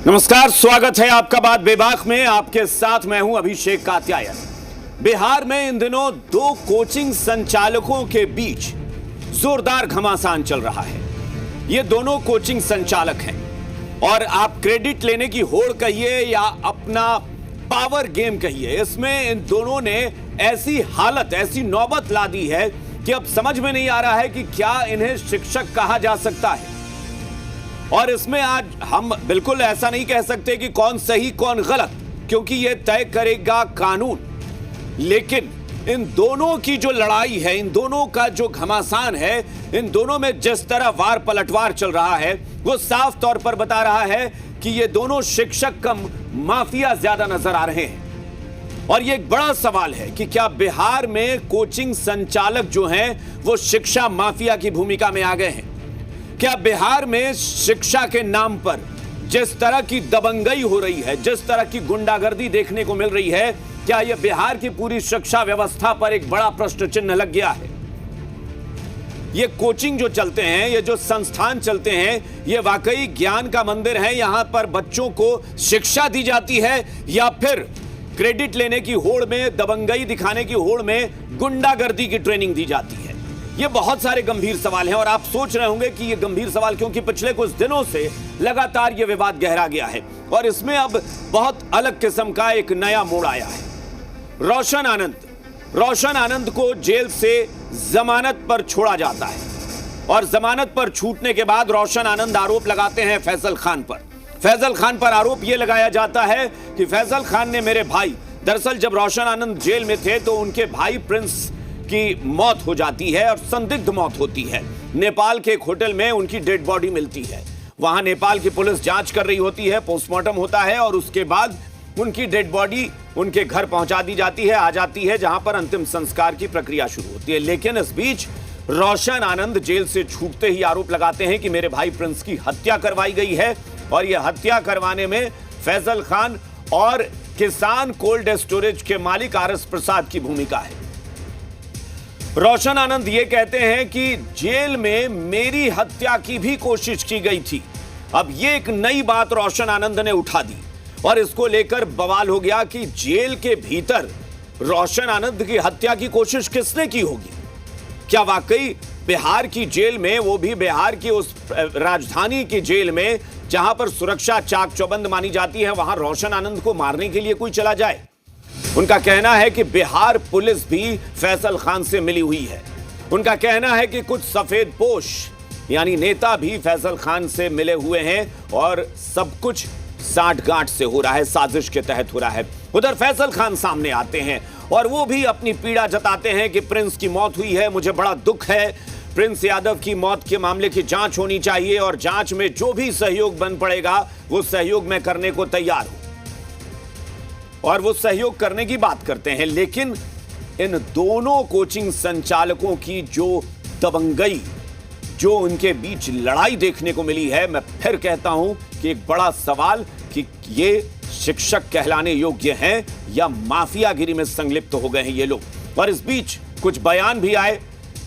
नमस्कार, स्वागत है आपका बात बेबाक में। आपके साथ मैं हूं अभिषेक कात्यायन। बिहार में इन दिनों दो कोचिंग संचालकों के बीच जोरदार घमासान चल रहा है। ये दोनों कोचिंग संचालक हैं और आप क्रेडिट लेने की होड़ कहिए या अपना पावर गेम कहिए, इसमें इन दोनों ने ऐसी हालत, ऐसी नौबत ला दी है कि अब समझ में नहीं आ रहा है कि क्या इन्हें शिक्षक कहा जा सकता है। और इसमें आज हम बिल्कुल ऐसा नहीं कह सकते कि कौन सही कौन गलत, क्योंकि यह तय करेगा कानून। लेकिन इन दोनों की जो लड़ाई है, इन दोनों का जो घमासान है, इन दोनों में जिस तरह वार पलटवार चल रहा है, वो साफ तौर पर बता रहा है कि ये दोनों शिक्षक कम माफिया ज्यादा नजर आ रहे हैं। और ये एक बड़ा सवाल है कि क्या बिहार में कोचिंग संचालक जो हैं वो शिक्षा माफिया की भूमिका में आ गए हैं? क्या बिहार में शिक्षा के नाम पर जिस तरह की दबंगई हो रही है, जिस तरह की गुंडागर्दी देखने को मिल रही है, क्या यह बिहार की पूरी शिक्षा व्यवस्था पर एक बड़ा प्रश्न चिन्ह लग गया है? ये कोचिंग जो चलते हैं, ये जो संस्थान चलते हैं, ये वाकई ज्ञान का मंदिर है। यहां पर बच्चों को शिक्षा दी जाती है या फिर क्रेडिट लेने की होड़ में, दबंगई दिखाने की होड़ में गुंडागर्दी की ट्रेनिंग दी जाती है? ये बहुत सारे गंभीर सवाल हैं और आप सोच रहे होंगे कि ये गंभीर सवाल, क्योंकि पिछले कुछ दिनों से लगातार ये विवाद गहरा गया है और इसमें अब बहुत अलग किस्म का एक नया मोड़ आया है। रोशन आनंद को जेल से जमानत पर छोड़ा जाता है और जमानत पर छूटने के बाद रोशन आनंद आरोप लगाते हैं फैसल खान पर। फैसल खान पर आरोप यह लगाया जाता है कि फैसल खान ने मेरे भाई, दरअसल जब रोशन आनंद जेल में थे तो उनके भाई प्रिंस की मौत हो जाती है और संदिग्ध मौत होती है। नेपाल के एक होटल में उनकी डेड बॉडी मिलती है। वहां नेपाल की पुलिस जांच कर रही होती है, पोस्टमार्टम होता है और उसके बाद उनकी डेड बॉडी उनके घर पहुंचा दी जाती है, आ जाती है, जहां पर अंतिम संस्कार की प्रक्रिया शुरू होती है। लेकिन इस बीच रोशन आनंद जेल से छूटते ही आरोप लगाते हैं कि मेरे भाई प्रिंस की हत्या करवाई गई है और यह हत्या करवाने में फैसल खान और किसान कोल्ड स्टोरेज के मालिक आरएस प्रसाद की भूमिका है। रोशन आनंद ये कहते हैं कि जेल में मेरी हत्या की भी कोशिश की गई थी। अब ये एक नई बात रोशन आनंद ने उठा दी और इसको लेकर बवाल हो गया कि जेल के भीतर रोशन आनंद की हत्या की कोशिश किसने की होगी? क्या वाकई बिहार की जेल में, वो भी बिहार की उस राजधानी की जेल में जहां पर सुरक्षा चाक चौबंद मानी जाती है, वहां रोशन आनंद को मारने के लिए कोई चला जाए? उनका कहना है कि बिहार पुलिस भी फैसल खान से मिली हुई है। उनका कहना है कि कुछ सफेद पोश यानी नेता भी फैसल खान से मिले हुए हैं और सब कुछ साठगांठ से हो रहा है, साजिश के तहत हो रहा है। उधर फैसल खान सामने आते हैं और वो भी अपनी पीड़ा जताते हैं कि प्रिंस की मौत हुई है, मुझे बड़ा दुख है। प्रिंस यादव की मौत के मामले की जांच होनी चाहिए और जांच में जो भी सहयोग बन पड़ेगा वो सहयोग मैं करने को तैयार हूं और वो सहयोग करने की बात करते हैं। लेकिन इन दोनों कोचिंग संचालकों की जो दबंगई, जो उनके बीच लड़ाई देखने को मिली है, मैं फिर कहता हूं कि एक बड़ा सवाल कि ये शिक्षक कहलाने योग्य हैं या माफियागिरी में संलिप्त हो गए हैं ये लोग। और इस बीच कुछ बयान भी आए,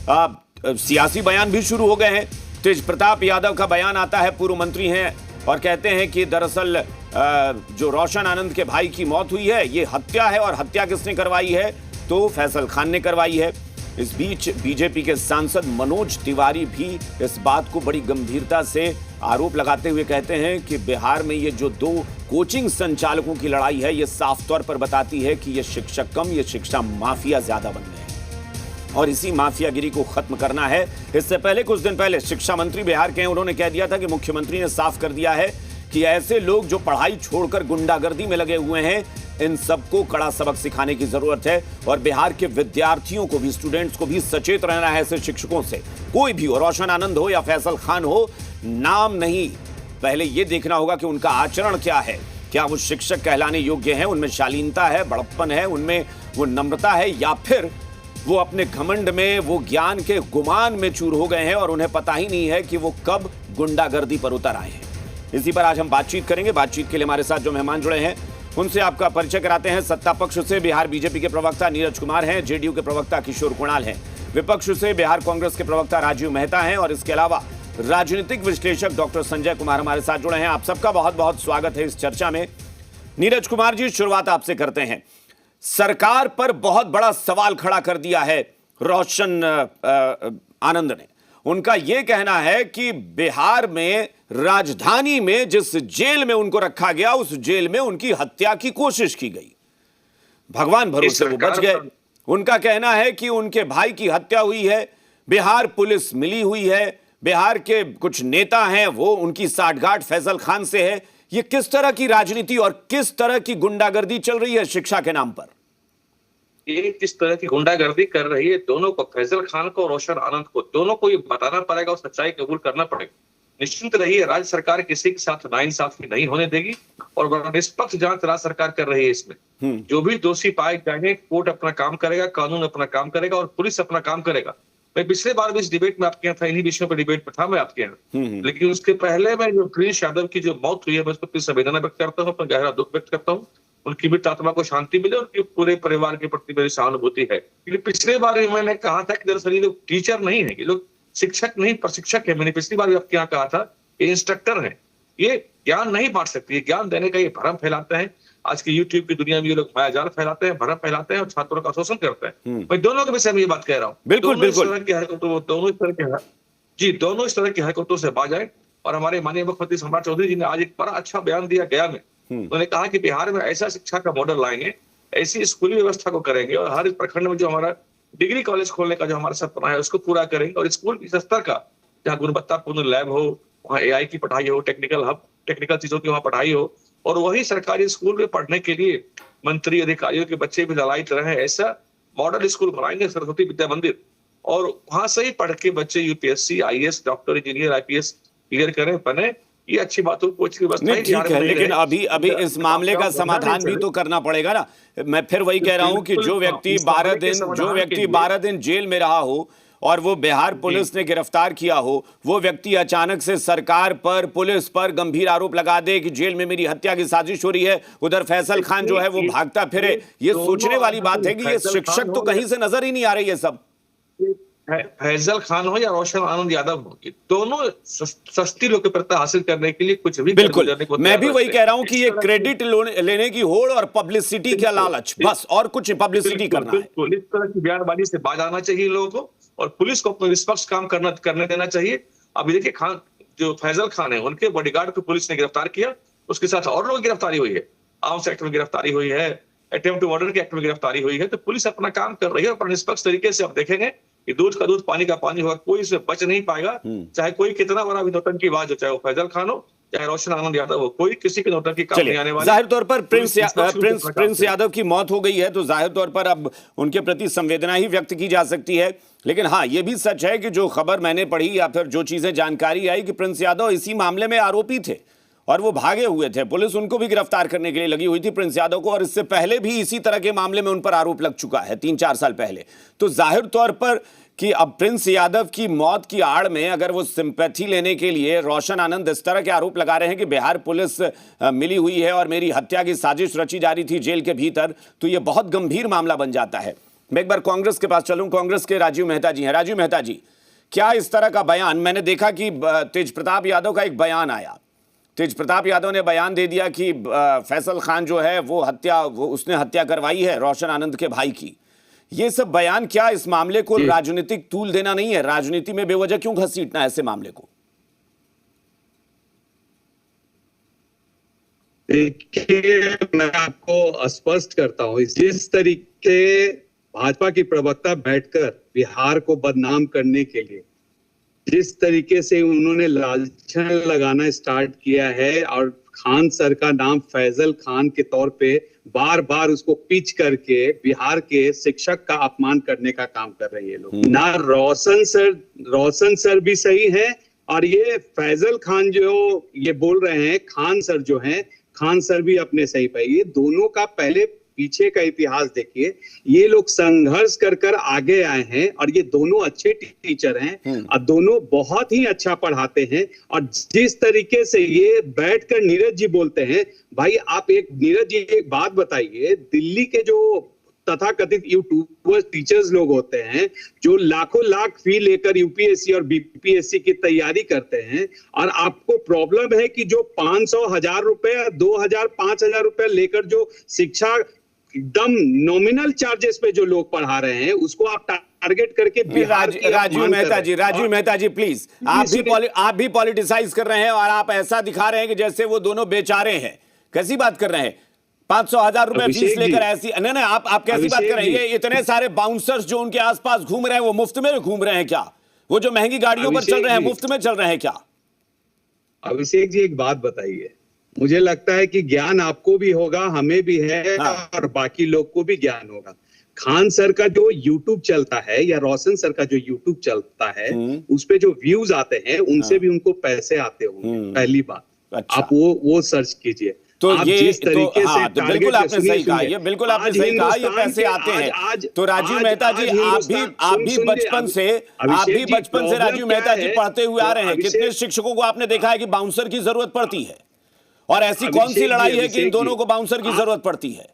सियासी बयान भी शुरू हो गए हैं। तेज प्रताप यादव का बयान आता है, पूर्व मंत्री हैं, और कहते हैं कि दरअसल जो रोशन आनंद के भाई की मौत हुई है ये हत्या है और हत्या किसने करवाई है? तो फैसल खान ने करवाई है। इस बीच बीजेपी के सांसद मनोज तिवारी भी इस बात को बड़ी गंभीरता से आरोप लगाते हुए कहते हैं कि बिहार में ये जो दो कोचिंग संचालकों की लड़ाई है, ये साफ तौर पर बताती है कि ये शिक्षक कम, ये शिक्षा माफिया ज्यादा बन गए हैं और इसी माफियागिरी को खत्म करना है। इससे पहले, कुछ दिन पहले, शिक्षा मंत्री बिहार के हैं, उन्होंने कह दिया था कि मुख्यमंत्री ने साफ कर दिया है कि ऐसे लोग जो पढ़ाई छोड़कर गुंडागर्दी में लगे हुए हैं, इन सबको कड़ा सबक सिखाने की जरूरत है और बिहार के विद्यार्थियों को भी, स्टूडेंट्स को भी सचेत रहना है ऐसे शिक्षकों से। कोई भी हो, रोशन आनंद हो या फैसल खान हो, नाम नहीं, पहले यह देखना होगा कि उनका आचरण क्या है। क्या वो शिक्षक कहलाने योग्य हैं? उनमें शालीनता है, बड़प्पन है, उनमें वो नम्रता है, या फिर वो अपने घमंड में, वो ज्ञान के गुमान में चूर हो गए हैं और उन्हें पता ही नहीं है कि वो कब गुंडागर्दी पर उतर आए हैं। इसी पर आज हम बातचीत करेंगे। बातचीत के लिए हमारे साथ जो मेहमान जुड़े हैं उनसे आपका परिचय कराते हैं। सत्ता पक्ष से बिहार बीजेपी के प्रवक्ता नीरज कुमार हैं, जेडीयू के प्रवक्ता किशोर कुणाल हैं, विपक्ष से बिहार कांग्रेस के प्रवक्ता राजीव मेहता हैं और इसके अलावा राजनीतिक विश्लेषक डॉक्टर संजय कुमार हमारे साथ जुड़े हैं। आप सबका बहुत बहुत स्वागत है इस चर्चा में। नीरज कुमार जी, शुरुआत आपसे करते हैं। सरकार पर बहुत बड़ा सवाल खड़ा कर दिया है रोशन आनंद ने। उनका यह कहना है कि बिहार में राजधानी में जिस जेल में उनको रखा गया, उस जेल में उनकी हत्या की कोशिश की गई। भगवान भरोसे वो बच गए। उनका कहना है कि उनके भाई की हत्या हुई है, बिहार पुलिस मिली हुई है, बिहार के कुछ नेता हैं वो उनकी साठगांठ फैजल खान से है। ये किस तरह की राजनीति और किस तरह की गुंडागर्दी चल रही है शिक्षा के नाम पर? ये किस तरह की गुंडागर्दी कर रही है, दोनों को, फैजल खान को, रोशन आनंद को, दोनों को ये बताना पड़ेगा और सच्चाई कबूल करना पड़ेगा। निश्चिंत रहिए, राज्य सरकार किसी के साथ नाइंसाफी नहीं होने देगी और बड़ा निष्पक्ष जांच राज्य सरकार कर रही है। इसमें जो भी दोषी पाए जाएंगे, कोर्ट अपना काम करेगा, कानून अपना काम करेगा और पुलिस अपना काम करेगा। मैं पिछले बार भी इस डिबेट में आपके यहाँ था, इन्हीं विषयों पर डिबेट में था मैं आपके यहाँ, लेकिन उसके पहले मैं जो प्रिंस यादव की जो मौत हुई है, मैं उसको अपनी संवेदना व्यक्त करता हूँ, अपना गहरा दुख व्यक्त करता हूँ। उनकी मृत आत्मा को शांति मिले, उनके पूरे परिवार के प्रति मेरी सहानुभूति है। पिछले बार मैंने कहा था कि दरअसल ये लोग टीचर नहीं है, ये लोग शिक्षक नहीं प्रशिक्षक है। मैंने पिछली बार भी आपके यहाँ कहा था ये इंस्ट्रक्टर है, ये ज्ञान नहीं बांट सकती, ये ज्ञान देने का ये भ्रम फैलाते हैं। आज की यूट्यूब की दुनिया में ये लोग मायाजाल फैलाते हैं, भ्रम फैलाते हैं और छात्रों का शोषण करते हैं। मैं दोनों के विषय में ये बात कह रहा हूँ। बिल्कुल बिल्कुल। दोनों इस तरह की हरकतों से बाज आए। और हमारे माननीय मुख्यमंत्री सम्राट चौधरी जी ने आज एक बड़ा अच्छा बयान दिया गया में। उन्होंने कहा कि बिहार में ऐसा शिक्षा का मॉडल लाएंगे, ऐसी स्कूली व्यवस्था को करेंगे और हर प्रखंड में जो हमारा डिग्री कॉलेज खोलने का जो हमारा सपना है उसको पूरा करेंगे। और स्कूल इस स्तर का जहाँ गुणवत्तापूर्ण लैब हो, वहाँ AI की पढ़ाई हो, टेक्निकल हब, टेक्निकल चीजों की वहाँ पढ़ाई हो, और वही सरकारी स्कूल में पढ़ने के लिए मंत्री अधिकारियों के बच्चे भी ललायित रहे। ऐसा मॉडल स्कूल बनाएंगे, सरस्वती विद्या मंदिर, और वहां से ही पढ़ के बच्चे UPSC, IAS, doctor, engineer, IPS clear करें, बने। ये अच्छी बातों को ठीक है, लेकिन अभी इस मामले का समाधान भी तो करना पड़ेगा ना। मैं फिर वही कह रहा हूं कि जो व्यक्ति 12 दिन जेल में रहा हो और वो बिहार पुलिस ने गिरफ्तार किया हो, वो व्यक्ति अचानक से सरकार पर, पुलिस पर गंभीर आरोप लगा दे कि जेल में मेरी हत्या की साजिश हो रही है, उधर फैसल खान जो है वो भागता फिरे। ये सोचने वाली बात है कि ये शिक्षक तो कहीं से नजर ही नहीं आ रही है। सब फैजल खान हो या रोशन आनंद यादव हो, ये दोनों सस्ती लोकप्रियता हासिल करने के लिए कुछ भी बिल्कुल, मैं भी वही कह रहा हूं कि ये क्रेडिट लेने की होड़ और पब्लिसिटी का लालच, बस, और कुछ पब्लिसिटी करना है। इस तरह की बयानबाजी से बाज आना चाहिए लोगों को और पुलिस को अपना निष्पक्ष काम करने देना चाहिए। अभी देखिए, खान जो फैजल खान है, उनके बॉडीगार्ड को पुलिस ने गिरफ्तार किया, उसके साथ और लोगों की गिरफ्तारी हुई है, आर्म्स एक्ट में गिरफ्तारी हुई है, अटेम्प्ट टू मर्डर के एक्ट में गिरफ्तारी हुई है। तो पुलिस अपना काम कर रही है और निष्पक्ष तरीके से आप देखेंगे कि दूध का दूध, पानी का पानी होगा, कोई इसमें बच नहीं पाएगा। चाहे कोई कितना बड़ा भी नौटंकीबाज हो, चाहे वो फैजल खान हो, चाहे रोशन आनंद यादव हो, कोई किसी के नौटंकी काम नहीं आने वाला। जाहिर तौर पर प्रिंस यादव की मौत हो गई है तो जाहिर तौर पर अब उनके प्रति संवेदना ही व्यक्त की जा सकती है। लेकिन हाँ, ये भी सच है कि जो खबर मैंने पढ़ी या फिर जो चीजें जानकारी आई कि प्रिंस यादव इसी मामले में आरोपी थे और वो भागे हुए थे। पुलिस उनको भी गिरफ्तार करने के लिए लगी हुई थी, प्रिंस यादव को, और इससे पहले भी इसी तरह के मामले में उन पर आरोप लग चुका है 3-4 साल पहले। तो जाहिर तौर पर कि अब प्रिंस यादव की मौत की आड़ में अगर वो सिंपैथी लेने के लिए रोशन आनंद इस तरह के आरोप लगा रहे हैं कि बिहार पुलिस मिली हुई है और मेरी हत्या की साजिश रची जा रही थी जेल के भीतर, तो ये बहुत गंभीर मामला बन जाता है। मैं एक बार कांग्रेस के पास चलूं। कांग्रेस के राजीव मेहता जी हैं। राजीव मेहता जी, क्या इस तरह का बयान, मैंने देखा कि तेज प्रताप यादव का एक बयान आया, तेज प्रताप यादव ने बयान दे दिया कि फैसल खान जो है वो उसने हत्या करवाई है रोशन आनंद के भाई की। ये सब बयान क्या इस मामले को राजनीतिक तूल देना नहीं है? राजनीति में बेवजह क्यों घसीटना है ऐसे मामले को? देखिए, मैं आपको स्पष्ट करता हूं, जिस तरीके भाजपा की प्रवक्ता बैठकर बिहार को बदनाम करने के लिए जिस तरीके से उन्होंने लांछन लगाना स्टार्ट किया है और खान सर का नाम फैजल खान के तौर पे बार बार उसको पिच करके बिहार के शिक्षक का अपमान करने का काम कर रहे हैं लोग। ना रोशन सर भी सही है और ये फैजल खान जो ये बोल रहे हैं, खान सर जो हैं, खान सर भी अपने सही पे। ये दोनों का पहले पीछे का इतिहास देखिए, ये लोग संघर्ष कर कर आगे आए हैं और ये दोनों अच्छे टीचर हैं और दोनों बहुत ही अच्छा पढ़ाते हैं। और जिस तरीके से ये बैठकर नीरज जी बोलते हैं, भाई आप नीरज जी एक बात बताइए, दिल्ली के जो तथाकथित यूट्यूबर्स टीचर्स लोग होते हैं जो लाखों लाख फी लेकर यूपीएससी और बीपीएससी की तैयारी करते हैं, और आपको प्रॉब्लम है कि जो 500, 1000 रुपए, 2000, 5000 रुपए लेकर जो शिक्षा एकदम नॉमिनल चार्जेस पे जो लोग पढ़ा रहे हैं, उसको आप टारगेट करके राजीव मेहता जी प्लीज, आप भी पॉलिटिसाइज कर रहे हैं और आप ऐसा दिखा रहे हैं कि जैसे वो दोनों बेचारे हैं। कैसी बात कर रहे हैं? 500,000 रुपए फीस लेकर ऐसी, नहीं नहीं, आप कैसी बात कर रहे हैं? ये इतने सारे बाउंसर्स जो उनके आसपास घूम रहे हैं, वो मुफ्त में घूम रहे हैं क्या? वो जो महंगी गाड़ियों पर चल रहे हैं, मुफ्त में चल रहे हैं क्या? अभिषेक जी एक बात बताइए, मुझे लगता है कि ज्ञान आपको भी होगा, हमें भी है, और बाकी लोग को भी ज्ञान होगा। खान सर का जो यूट्यूब चलता है या रोशन सर का जो यूट्यूब चलता है, उस पे जो व्यूज आते हैं उनसे भी उनको पैसे आते होंगे, पहली बात। अच्छा। आप वो सर्च कीजिए। तो ये जिस तरीके से तो बिल्कुल आपने सही कहा, ये बिल्कुल आपने सही कहा, ये पैसे आते हैं। तो राजीव मेहता जी, आप भी बचपन से राजीव मेहता जी पढ़ते हुए आ रहे हैं। कितने शिक्षकों को आपने देखा है कि बाउंसर की जरूरत पड़ती है? और ऐसी कौन सी लड़ाई है कि इन दोनों को बाउंसर की जरूरत पड़ती है?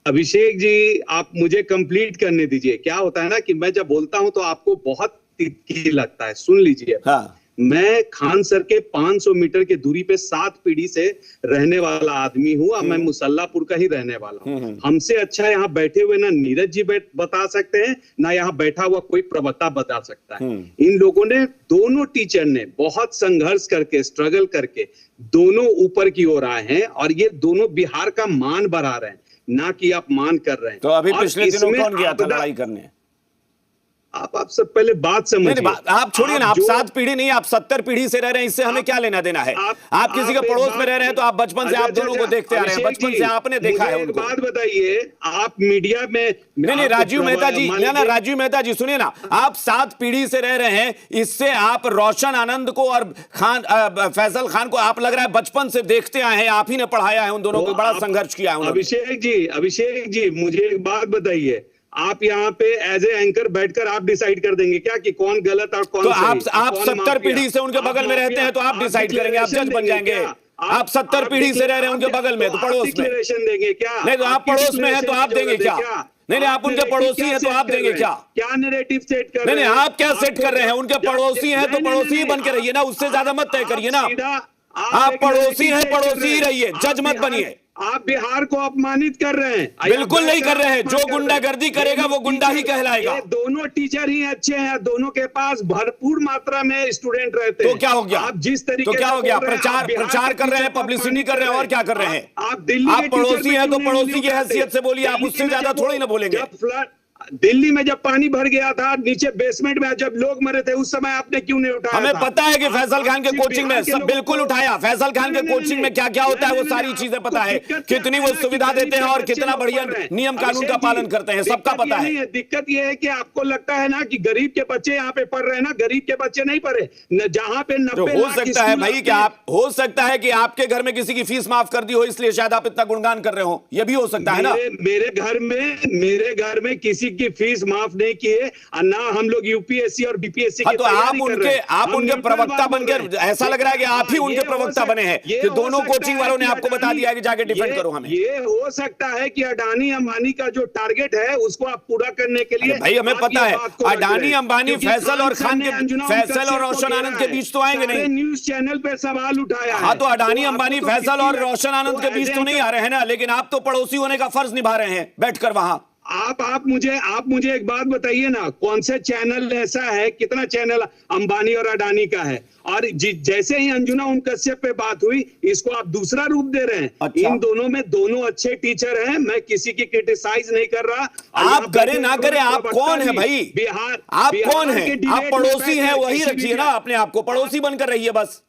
अभिषेक जी, आप मुझे कंप्लीट करने दीजिए। क्या होता है ना कि मैं जब बोलता हूं तो आपको बहुत तिरछी लगता है। सुन लीजिए। हाँ। मैं खान सर के 500 मीटर की दूरी पे 7 पीढ़ी से रहने वाला आदमी हूं, और मैं मुसल्लापुर का ही रहने वाला हूं। हमसे अच्छा यहाँ बैठे हुए ना नीरज जी बता सकते हैं, ना यहाँ बैठा हुआ कोई प्रवक्ता बता सकता है। इन लोगों ने, दोनों टीचर ने बहुत संघर्ष करके, स्ट्रगल करके दोनों ऊपर की ओर आए हैं, और ये दोनों बिहार का मान बढ़ा रहे हैं, ना कि आप मान कर रहे हैं। तो अभी पिछले दिनों कौन गया था लड़ाई करने? आप सब पहले बात समझिए। आप छोड़िए ना, आप 7 पीढ़ी नहीं, आप 70 पीढ़ी से रह रहे हैं, इससे हमें क्या लेना देना है? आप किसी के पड़ोस में रह रहे हैं तो आप बचपन से आप दोनों को देखते आ रहे हैं, बचपन से आपने देखा है उनको। बात बताइए, आप मीडिया में नहीं राजीव मेहता जी, ना राजीव मेहता जी सुनिए ना, आप 7 पीढ़ी से रह रहे हैं, इससे आप रोशन आनंद को और फैसल खान को आप लग रहा है बचपन से देखते आए हैं, आप ही ने पढ़ाया है उन दोनों को, बड़ा संघर्ष किया है। अभिषेक जी मुझे एक बात बताइए, आप यहाँ पे एज ए एंकर बैठकर आप डिसाइड कर देंगे क्या कि कौन गलत और कौन सही? तो आप 70 पीढ़ी से उनके बगल में रहते हैं तो आप डिसाइड करेंगे, आप जज बन जाएंगे। आप 70 पीढ़ी से रह रहे हैं उनके बगल में, तो पड़ोस में देंगे क्या? नहीं, तो आप पड़ोस में हैं तो आप देंगे क्या? नहीं, आप उनके पड़ोसी हैं तो आप देंगे क्या? क्या नैरेटिव सेट कर रहे हैं? नहीं, आप क्या सेट कर रहे हैं? उनके पड़ोसी हैं तो पड़ोसी ही बन के रहिए ना, उससे ज्यादा मत तय करिए ना। आप पड़ोसी हैं, पड़ोसी ही रहिए, जज मत बनिए। आप बिहार को अपमानित कर रहे हैं। बिल्कुल नहीं कर रहे हैं, जो गुंडागर्दी करेगा वो गुंडा ही कहलाएगा। दोनों टीचर ही अच्छे हैं, दोनों के पास भरपूर मात्रा में स्टूडेंट रहते हैं। तो क्या हो गया? आप जिस तरीके तो क्या हो गया? प्रचार कर रहे हैं, पब्लिसिटी कर रहे हैं, और क्या कर रहे हैं? आप दिल्ली, आप पड़ोसी हैं तो पड़ोसी की हैसियत से बोलिए, आप उससे ज्यादा थोड़ी ना बोलेंगे। दिल्ली में जब पानी भर गया था नीचे बेसमेंट में, जब लोग मरे थे, उस समय आपने क्यों नहीं उठाया? हमें पता है कि फैसल खान के कोचिंग में सब बिल्कुल उठाया। फैसल खान के कोचिंग में क्या क्या होता है वो सारी चीजें पता है, कितनी वो सुविधा देते हैं और कितना बढ़िया नियम कानून का पालन करते हैं, सबका पता है। दिक्कत ये है कि आपको लगता है ना कि गरीब के बच्चे यहाँ पे पढ़ रहे हैं ना, गरीब के बच्चे नहीं पढ़े। जहाँ पे 90 हो सकता है भाई कि आप, हो सकता है कि आपके घर में किसी की फीस माफ कर दी हो, इसलिए शायद आप इतना गुणगान कर रहे हो, ये भी हो सकता है ना। मेरे घर में किसी की फीस माफ नहीं किए, ना हम लोग यूपीएससी और बीपीएससी की तो आप उनके प्रवक्ता बनकर, ऐसा लग रहा है कि आप ही उनके प्रवक्ता बने हैं कि दोनों कोचिंग वालों ने आपको बता दिया कि जाके डिफेंड करो हमें। ये हो सकता है कि अडानी अंबानी का जो टारगेट है उसको आप पूरा करने के लिए, भाई हमें पता है अडानी अंबानी फैसल और खान के, फैसल और रोशन आनंद के बीच तो आएंगे नहीं। न्यूज चैनल पे सवाल उठाया। हाँ, तो अडानी अंबानी फैसल और रोशन आनंद के बीच तो नहीं आ रहे हैं ना, लेकिन आप तो पड़ोसी होने का फर्ज निभा रहे हैं बैठकर वहां। आप मुझे एक बात बताइए ना, कौन से चैनल ऐसा है, कितना चैनल अंबानी और अडानी का है? और जैसे ही अंजुना ओम कश्यप पे बात हुई, इसको आप दूसरा रूप दे रहे हैं। अच्छा। इन दोनों में दोनों अच्छे टीचर हैं, मैं किसी की क्रिटिसाइज नहीं कर रहा। आप करें ना करें, आप कौन है भाई? बिहार, आप कौन है? आप पड़ोसी हैं, वही रखिए ना अपने आप को, पड़ोसी बनकर रहिए बस।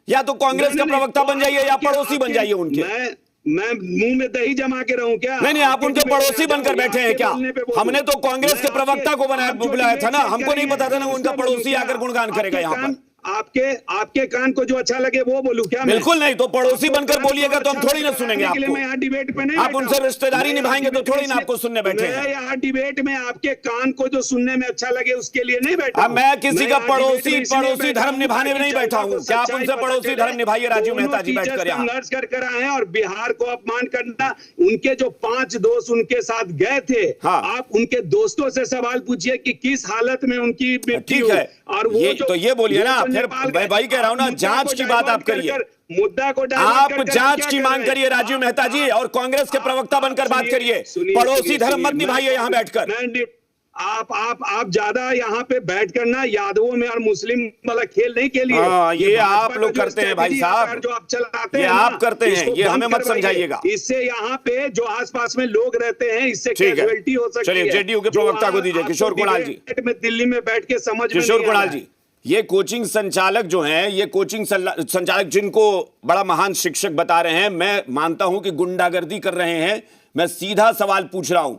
या तो कांग्रेस का प्रवक्ता बन जाइए या पड़ोसी बन जाइए उनके। मैं मुंह में दही जमा के रहूं क्या? नहीं, आप उनके पड़ोसी बनकर बैठे हैं क्या? हमने तो कांग्रेस के प्रवक्ता को बुलाया था ना, हमको नहीं पता था ना उनका पड़ोसी आकर गुणगान करेगा यहाँ पर। आपके कान को जो अच्छा लगे वो बोलूं क्या मैं? बिल्कुल नहीं, तो पड़ोसी बनकर बोलिएगा तो हम थोड़ी ना सुनेंगे के लिए आपको। मैं यहाँ डिबेट पे नहीं आप बैठा उनसे हूं। रिश्तेदारी मैं निभाएंगे तो यहाँ थोड़ी ना डिबेट आपको सुनने बैठे मैं हैं। यहाँ डिबेट में आपके कान को जो सुनने में अच्छा लगे उसके लिए नहीं बैठा अब हूं। मैं किसी का यहाँ डिबेट में इसलिए पड़ोसी बैठा धर्म हूं निभाने में ताकि नहीं बैठा जनता को हूं। क्या आप सच्चाई उनसे पता पड़ोसी चले। धर्म निभाइए राजीव दोनों मेहता जी बैठ टीचर्स कर यहाँ। संघर्ष कर आए हैं और बिहार को अपमान करना, उनके जो 5 दोस्त उनके साथ गए थे, हाँ। आप उनके दोस्तों से सवाल पूछिए कि किस हालत में उनकी मृत्यु ठीक है, और वो ये जो तो ये बोलिए ना, वो जो फिर नेपाल मैं वही कह रहा हूं ना, मुद्दा जांच को की बात आप डाइवर्ट कर करिए। कर, मुद्दा को डाइवर्ट आप कर कर जांच क्या की कर मांग रहे हैं? करिए राजीव मेहता जी, और कांग्रेस के प्रवक्ता बनकर बात करिए। पड़ोसी धर्म मत निभाइए यहाँ बैठकर। आप ज्यादा यहाँ पे बैठ कर ना यादवों में और मुस्लिम वाला खेल नहीं खेलिए। हाँ, ये भाजपा आप का लोग जो करते हैं भाई strategy साहब, जो आप चलाते ये हैं ना, आप करते हैं, उसको ये हमें बंद मत करवाइए। समझाइएगा। इससे यहाँ पे जो आसपास में लोग रहते हैं, इससे ठीक है, कैजुअलिटी हो सकती है। चलिए जेडीयू के जो प्रवक्ता को दीजिए, आपको किशोर कुणाल जी। डिबेट में दिल्ली में बैठ के समझ में किशोर नहीं आ कुणाल रहा है। जी, ये कोचिंग संचालक जो हैं, ये कोचिंग संचालक जिनको बड़ा महान शिक्षक बता रहे हैं, मैं मानता हूं कि गुंडागर्दी कर रहे हैं। मैं सीधा सवाल पूछ रहा हूं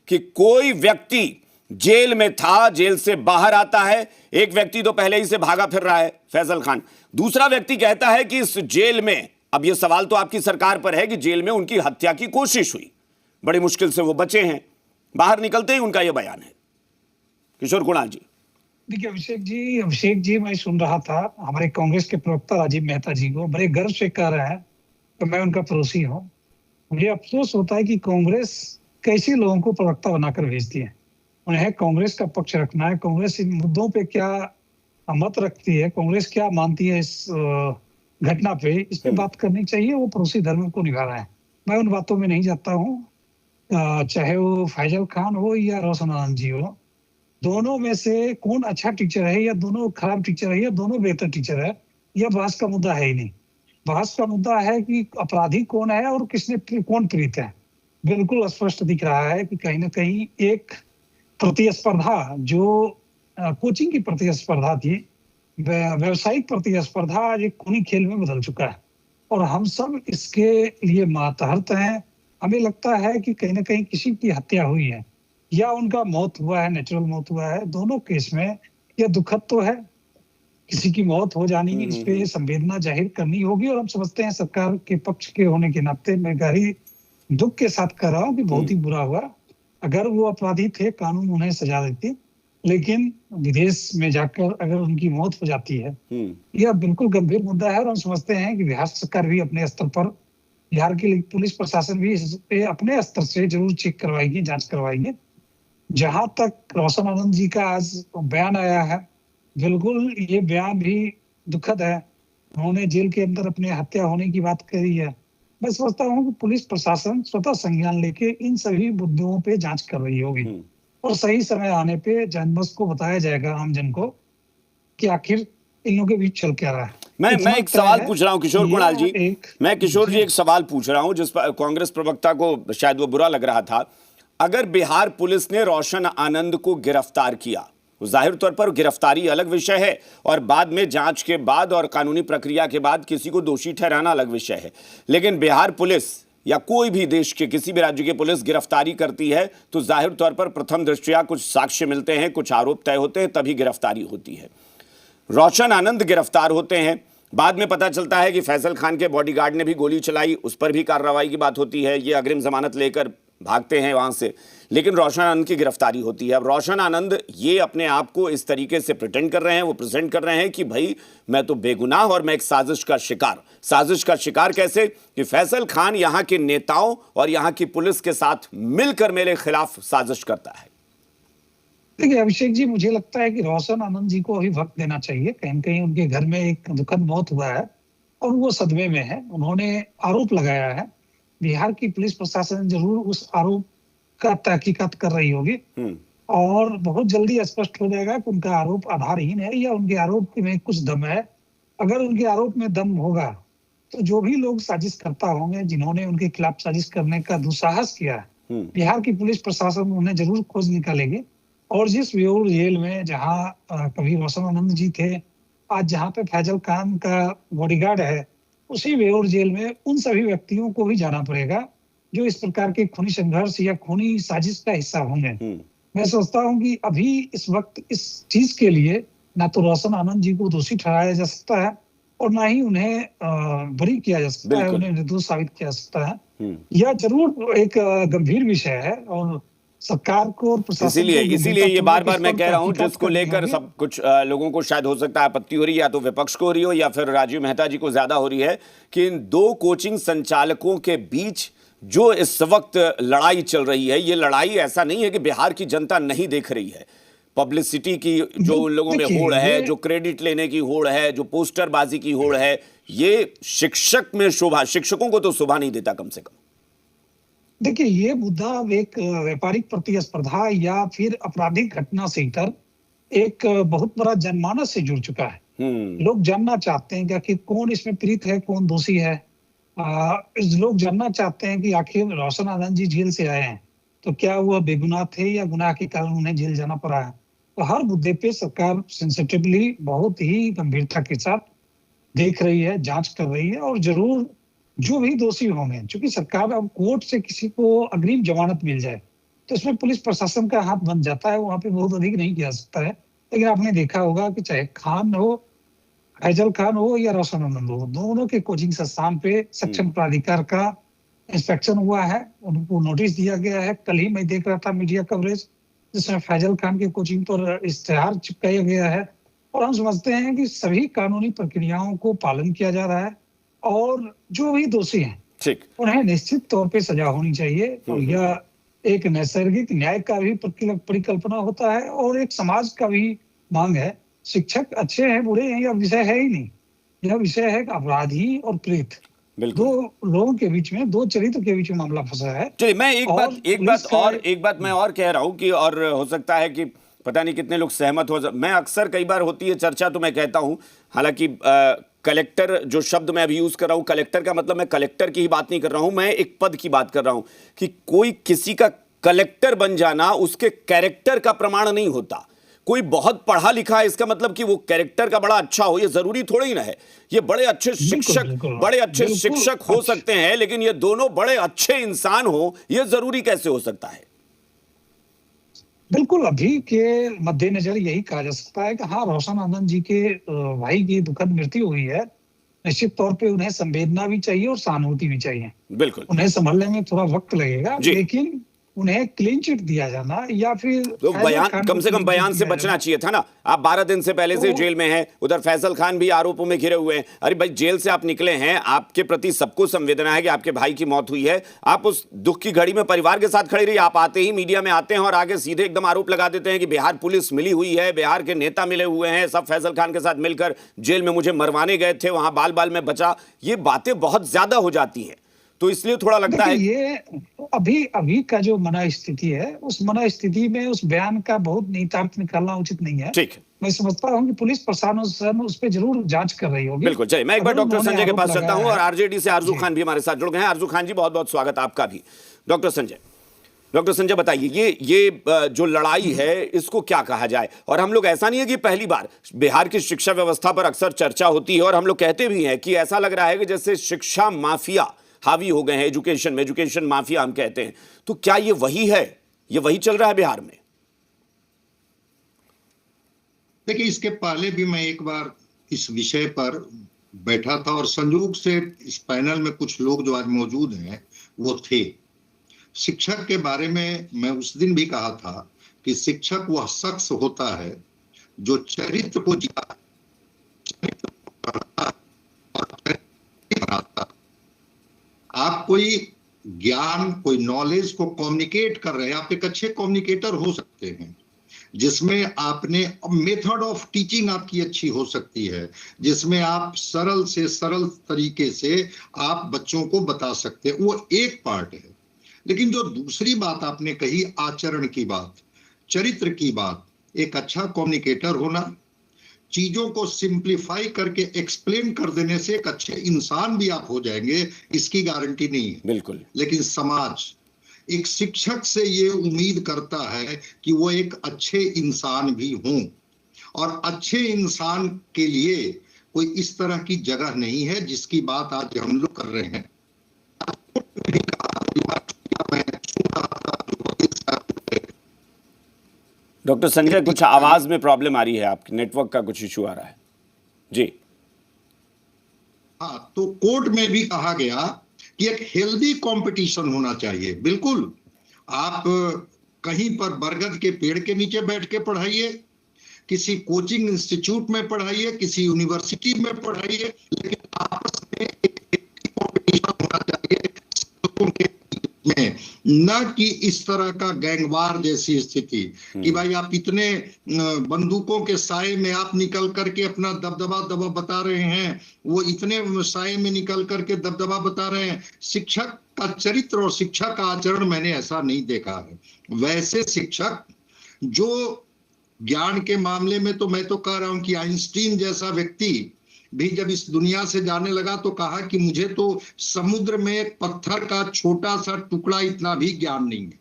कि कोई व्यक्ति जेल में था, जेल से बाहर आता है, एक व्यक्ति तो पहले ही से भागा फिर रहा है, फैजल खान। दूसरा व्यक्ति कहता है कि इस जेल में, अब यह सवाल तो आपकी सरकार पर है कि जेल में उनकी हत्या की कोशिश हुई, बड़ी मुश्किल से वो बचे हैं, बाहर निकलते ही उनका यह बयान है। किशोर कुणाल जी। देखिए अभिषेक जी मैं सुन रहा था हमारे कांग्रेस के प्रवक्ता राजीव मेहता जी को बड़े गर्व से कह रहे हैं तो मैं उनका पड़ोसी हूँ। मुझे अफसोस होता है कि कांग्रेस कैसे लोगों को प्रवक्ता बनाकर भेजती है। उन्हें कांग्रेस का पक्ष रखना है, कांग्रेस इन मुद्दों पे क्या मत रखती है, कांग्रेस क्या मानती है इस घटना पे, इस पे बात करनी चाहिए। वो पड़ोसी धर्म को निभा रहा है, मैं उन बातों में नहीं जाता हूँ। चाहे वो फैजल खान हो या रोशन आनंद जी हो, दोनों में से कौन अच्छा टीचर है या दोनों खराब टीचर है या दोनों बेहतर टीचर है, यह बहस का मुद्दा है ही नहीं। बहस का मुद्दा है कि अपराधी कौन है और किसने कौन पीड़ित है। बिल्कुल स्पष्ट दिख रहा है कि कहीं ना कहीं एक प्रतिस्पर्धा जो कोचिंग की प्रतिस्पर्धा थी, व्यवसायिक प्रतिस्पर्धा आज एक खूनी खेल में बदल चुका है और हम सब इसके लिए मातहत हैं। हमें लगता है कि कहीं ना कहीं किसी की हत्या हुई है या उनका मौत हुआ है, नेचुरल मौत हुआ है। दोनों केस में यह दुखद तो है, किसी की मौत हो जानी, इस पे संवेदना जाहिर करनी होगी और हम समझते हैं सरकार के पक्ष के होने के नाते मैं गहरी दुख के साथ कह रहा हूँ कि बहुत ही बुरा हुआ। अगर वो अपराधी थे, कानून उन्हें सजा देती, लेकिन विदेश में जाकर अगर उनकी मौत हो जाती है, यह बिल्कुल गंभीर मुद्दा है और हम समझते हैं कि बिहार सरकार भी अपने स्तर पर, बिहार की पुलिस प्रशासन भी इस पे अपने स्तर से जरूर चेक करवाएगी, जांच करवाएंगे। जहां तक रोशन आनंद जी का आज बयान आया है, बिल्कुल ये बयान भी दुखद है। उन्होंने जेल के अंदर अपने हत्या होने की बात करी है। मैं समझता हूँ कि पुलिस प्रशासन स्वतः संज्ञान लेके इन सभी मुद्दों पे जांच कर रही होगी और सही समय आने पे जनमत को बताया जाएगा, आम जन को, कि आखिर इन लोगों के बीच चल क्या रहा है। मैं एक सवाल पूछ रहा हूं किशोर कुणाल जी, मैं किशोर जी एक सवाल पूछ रहा हूं जिस पर कांग्रेस प्रवक्ता को शायद वो बुरा लग रहा था। अगर बिहार पुलिस ने रोशन आनंद को गिरफ्तार किया, जाहिर तौर पर गिरफ्तारी अलग विषय है और बाद में जांच के बाद और कानूनी प्रक्रिया के बाद किसी को दोषी ठहराना अलग विषय है, लेकिन बिहार पुलिस या कोई भी देश के किसी भी राज्य की पुलिस गिरफ्तारी करती है तो जाहिर तौर पर प्रथम दृष्टया कुछ साक्ष्य मिलते हैं, कुछ आरोप तय होते हैं, तभी गिरफ्तारी होती है। रोशन आनंद गिरफ्तार होते हैं, बाद में पता चलता है कि फैजल खान के बॉडीगार्ड ने भी गोली चलाई, उस पर भी कार्रवाई की बात होती है, ये अग्रिम जमानत लेकर भागते हैं वहां से, लेकिन रोशन आनंद की गिरफ्तारी होती है। अब रोशन आनंद ये अपने आप को इस तरीके से प्रिटेंड कर रहे हैं, वो प्रेजेंट कर रहे हैं कि भाई मैं तो बेगुनाह और मैं एक साजिश का शिकार कैसे कि फैजल खान यहाँ के नेताओं और यहाँ की पुलिस के साथ मिलकर मेरे खिलाफ साजिश करता है। देखिए अभिषेक जी, मुझे लगता है कि रोशन आनंद जी को अभी वक्त देना चाहिए। कहीं न कहीं उनके घर में एक दुखद मौत हुआ है और वो सदमे में है। उन्होंने आरोप लगाया है, बिहार की पुलिस प्रशासन जरूर उस आरोप का तहकीकात कर रही होगी और बहुत जल्दी स्पष्ट हो जाएगा कि उनका आरोप आधारहीन है या उनके आरोप में कुछ दम है। अगर उनके आरोप में दम होगा तो जो भी लोग साजिश करता होंगे, जिन्होंने उनके खिलाफ साजिश करने का दुस्साहस किया है, बिहार की पुलिस प्रशासन उन्हें जरूर खोज निकालेगी। और जिस व्यूर जेल में जहाँ कभी रोशन आनंद जी थे, आज जहाँ पे फैजल खान का बॉडीगार्ड है, उसी व्यूर जेल में उन सभी व्यक्तियों को भी जाना पड़ेगा जो इस प्रकार के खूनी संघर्ष या खूनी साजिश का हिस्सा होंगे। मैं सोचता हूँ कि अभी इस वक्त इस चीज के लिए ना तो रोशन आनंद जी को दोषी ठहराया जा सकता है और ना ही उन्हें बरी किया जा सकता है, बिल्कुल। उन्हें निर्दोष साबित किया जा सकता है। हम्म। यह जरूर एक गंभीर विषय है और सरकार को और प्रशासन को इसीलिए ये बार बार मैं कह रहा हूं, तहकीकात जिसको करनी लेकर होगी। सब कुछ लोगों को शायद हो सकता है आपत्ति हो रही है, या तो विपक्ष को हो रही हो या फिर राजीव मेहता जी को ज्यादा हो रही है, कि इन दो कोचिंग संचालकों के बीच जो इस वक्त लड़ाई चल रही है, ये लड़ाई ऐसा नहीं है कि बिहार की जनता नहीं देख रही है। पब्लिसिटी की जो उन लोगों में होड़ है, जो क्रेडिट लेने की होड़ है, जो पोस्टरबाजी की होड़ है, ये शिक्षकों को तो शोभा नहीं देता कम से कम। देखिए, ये मुद्दा एक व्यापारिक प्रतिस्पर्धा या फिर आपराधिक घटना से इतर एक बहुत बड़ा जनमानस से जुड़ चुका है। लोग जानना चाहते हैं कि कौन इसमें पीड़ित है, कौन दोषी है। लोग जानना चाहते हैं कि आखिर रोशन आनंद जी जेल से आए हैं तो क्या वह बेगुनाह थे या गुनाह के कारण उन्हें जेल जाना पड़ा है। तो हर मुद्दे पे सरकार सेंसिटिवली, बहुत ही गंभीरता के साथ देख रही है, जांच कर रही है और जरूर जो भी दोषी होंगे, क्योंकि सरकार अब कोर्ट से किसी को अग्रिम जमानत मिल जाए तो इसमें पुलिस प्रशासन का हाथ बन जाता है, वहां पे बहुत अधिक नहीं किया सकता है। लेकिन आपने देखा होगा कि चाहे खान हो, फैजल खान हो या रोशन आनंद हो, दोनों के कोचिंग संस्थान पे सक्षम प्राधिकार का इंस्पेक्शन हुआ है, उनको नोटिस दिया गया है। कल ही मैं देख रहा था मीडिया कवरेज जिसमें फैजल खान के कोचिंग पर इश्तेहार चिपकाया गया है और हम समझते हैं कि सभी कानूनी प्रक्रियाओं को पालन किया जा रहा है और जो भी दोषी हैं ठीक, उन्हें निश्चित तौर पे सजा होनी चाहिए। और यह एक नैसर्गिक न्याय का भी परिकल्पना होता है और एक समाज का भी मांग है। शिक्षक अच्छे हैं बुरे हैं यह विषय है ही नहीं, यह विषय है अपराधी और पीड़ित, दो लोगों के बीच में, दो चरित्र के बीच में मामला फंसा है। चलिए, मैं एक बात मैं और कह रहा हूं कि, और हो सकता है कि पता नहीं कितने लोग सहमत हो, मैं अक्सर कई बार होती है चर्चा तो मैं कहता हूं, हालांकि कलेक्टर जो शब्द मैं अभी यूज कर रहा हूं, कलेक्टर का मतलब मैं कलेक्टर की ही बात नहीं कर रहा हूं, मैं एक पद की बात कर रहा हूं कि कोई किसी का कलेक्टर बन जाना उसके कैरेक्टर का प्रमाण नहीं होता। कोई बहुत पढ़ा लिखा है इसका मतलब कि वो कैरेक्टर का बड़ा अच्छा हो, ये जरूरी थोड़ा ही ना है। ये बड़े अच्छे शिक्षक हो सकते हैं, लेकिन ये दोनों बड़े अच्छे इंसान हो, ये जरूरी कैसे हो सकता है? बिल्कुल, अभी के मद्देनजर यही कहा जा सकता है कि हाँ, रोशन आनंद जी के भाई की दुखद मृत्यु हुई है, निश्चित तौर पे उन्हें संवेदना भी चाहिए और सहानुभूति भी चाहिए। बिल्कुल, उन्हें संभलने में थोड़ा वक्त लगेगा, लेकिन उन्हें क्लीन चिट दिया जाना या फिर तो बयान, कम से कम बयान से बचना चाहिए था ना। आप 12 दिन से पहले से जेल में हैं, उधर फैसल खान भी आरोपों में घिरे हुए हैं। अरे भाई, जेल से आप निकले हैं, आपके प्रति सबको संवेदना है कि आपके भाई की मौत हुई है, आप उस दुख की घड़ी में परिवार के साथ खड़े रहिए। आप आते ही मीडिया में आते हैं और आगे सीधे एकदम आरोप लगा देते हैं कि बिहार पुलिस मिली हुई है, बिहार के नेता मिले हुए हैं, सब फैसल खान के साथ मिलकर जेल में मुझे मरवाने गए थे, वहां बाल बाल में बचा। ये बातें बहुत ज्यादा हो जाती हैं, तो इसलिए थोड़ा लगता है ये अभी का जो मना स्थिति है, उस मना स्थिति में उस बयान का बहुत निहितार्थ निकालना उचित नहीं है। ठीक, मैं समझता हूँ कि पुलिस प्रशासन उस पर जरूर जांच कर रही होगी। बिल्कुल। चलिए, मैं एक बार डॉक्टर संजय के पास चलता हूँ और आरजेडी से आरजू खान भी हमारे साथ जुड़ गए हैं। आरजू खान जी, बहुत बहुत स्वागत आपका भी। डॉक्टर संजय बताइए, ये जो लड़ाई है इसको क्या कहा जाए? और हम लोग, ऐसा नहीं है कि पहली बार बिहार की शिक्षा व्यवस्था पर अक्सर चर्चा होती है और हम लोग कहते भी हैं कि ऐसा लग रहा है कि जैसे शिक्षा माफिया हावी हो गए हैं, एजुकेशन माफिया हम कहते हैं। तो क्या ये वही है, ये वही चल रहा है बिहार में? देखिए, इसके पहले भी मैं एक बार इस विषय पर बैठा था और संयोग से इस पैनल में कुछ लोग जो आज मौजूद हैं वो थे। शिक्षक के बारे में मैं उस दिन भी कहा था कि शिक्षक वह शख्स होता है जो चरित्र को जिता, चरित्र को पढ़ता और चरित्र बनाता। आप कोई ज्ञान, कोई नॉलेज को कम्युनिकेट कर रहे हैं, आप एक अच्छे कम्युनिकेटर हो सकते हैं, जिसमें आपने मेथड ऑफ टीचिंग आपकी अच्छी हो सकती है, जिसमें आप सरल से सरल तरीके से आप बच्चों को बता सकते हैं, वो एक पार्ट है। लेकिन जो दूसरी बात आपने कही, आचरण की बात, चरित्र की बात, एक अच्छा कम्युनिकेटर होना, चीजों को सिंप्लीफाई करके एक्सप्लेन कर देने से एक अच्छे इंसान भी आप हो जाएंगे, इसकी गारंटी नहीं है। बिल्कुल। लेकिन समाज एक शिक्षक से ये उम्मीद करता है कि वो एक अच्छे इंसान भी हों, और अच्छे इंसान के लिए कोई इस तरह की जगह नहीं है जिसकी बात आज हम लोग कर रहे हैं। डॉक्टर संजय, कुछ आवाज में प्रॉब्लम आ रही है, आपकी नेटवर्क का कुछ इशू आ रहा है जी। हाँ, तो कोर्ट में भी कहा गया कि एक हेल्दी कंपटीशन होना चाहिए। बिल्कुल, आप कहीं पर बरगद के पेड़ के नीचे बैठ के पढ़ाइए, किसी कोचिंग इंस्टीट्यूट में पढ़ाइए, किसी यूनिवर्सिटी में पढ़ाइए, लेकिन आपस में एक कंपटीशन होना चाहिए में, न कि इस तरह का गैंगवार जैसी स्थिति कि भाई आप इतने बंदूकों के साए में आप निकल करके अपना दबदबा बता रहे हैं, वो इतने साए में निकल करके दबदबा बता रहे हैं। शिक्षक का चरित्र और शिक्षक का आचरण मैंने ऐसा नहीं देखा है। वैसे शिक्षक जो ज्ञान के मामले में, तो मैं तो कह रहा हूं कि आइंस्टीन जैसा व्यक्ति भी जब इस दुनिया से जाने लगा तो कहा कि मुझे तो समुद्र में एक पत्थर का छोटा सा टुकड़ा इतना भी ज्ञान नहीं है।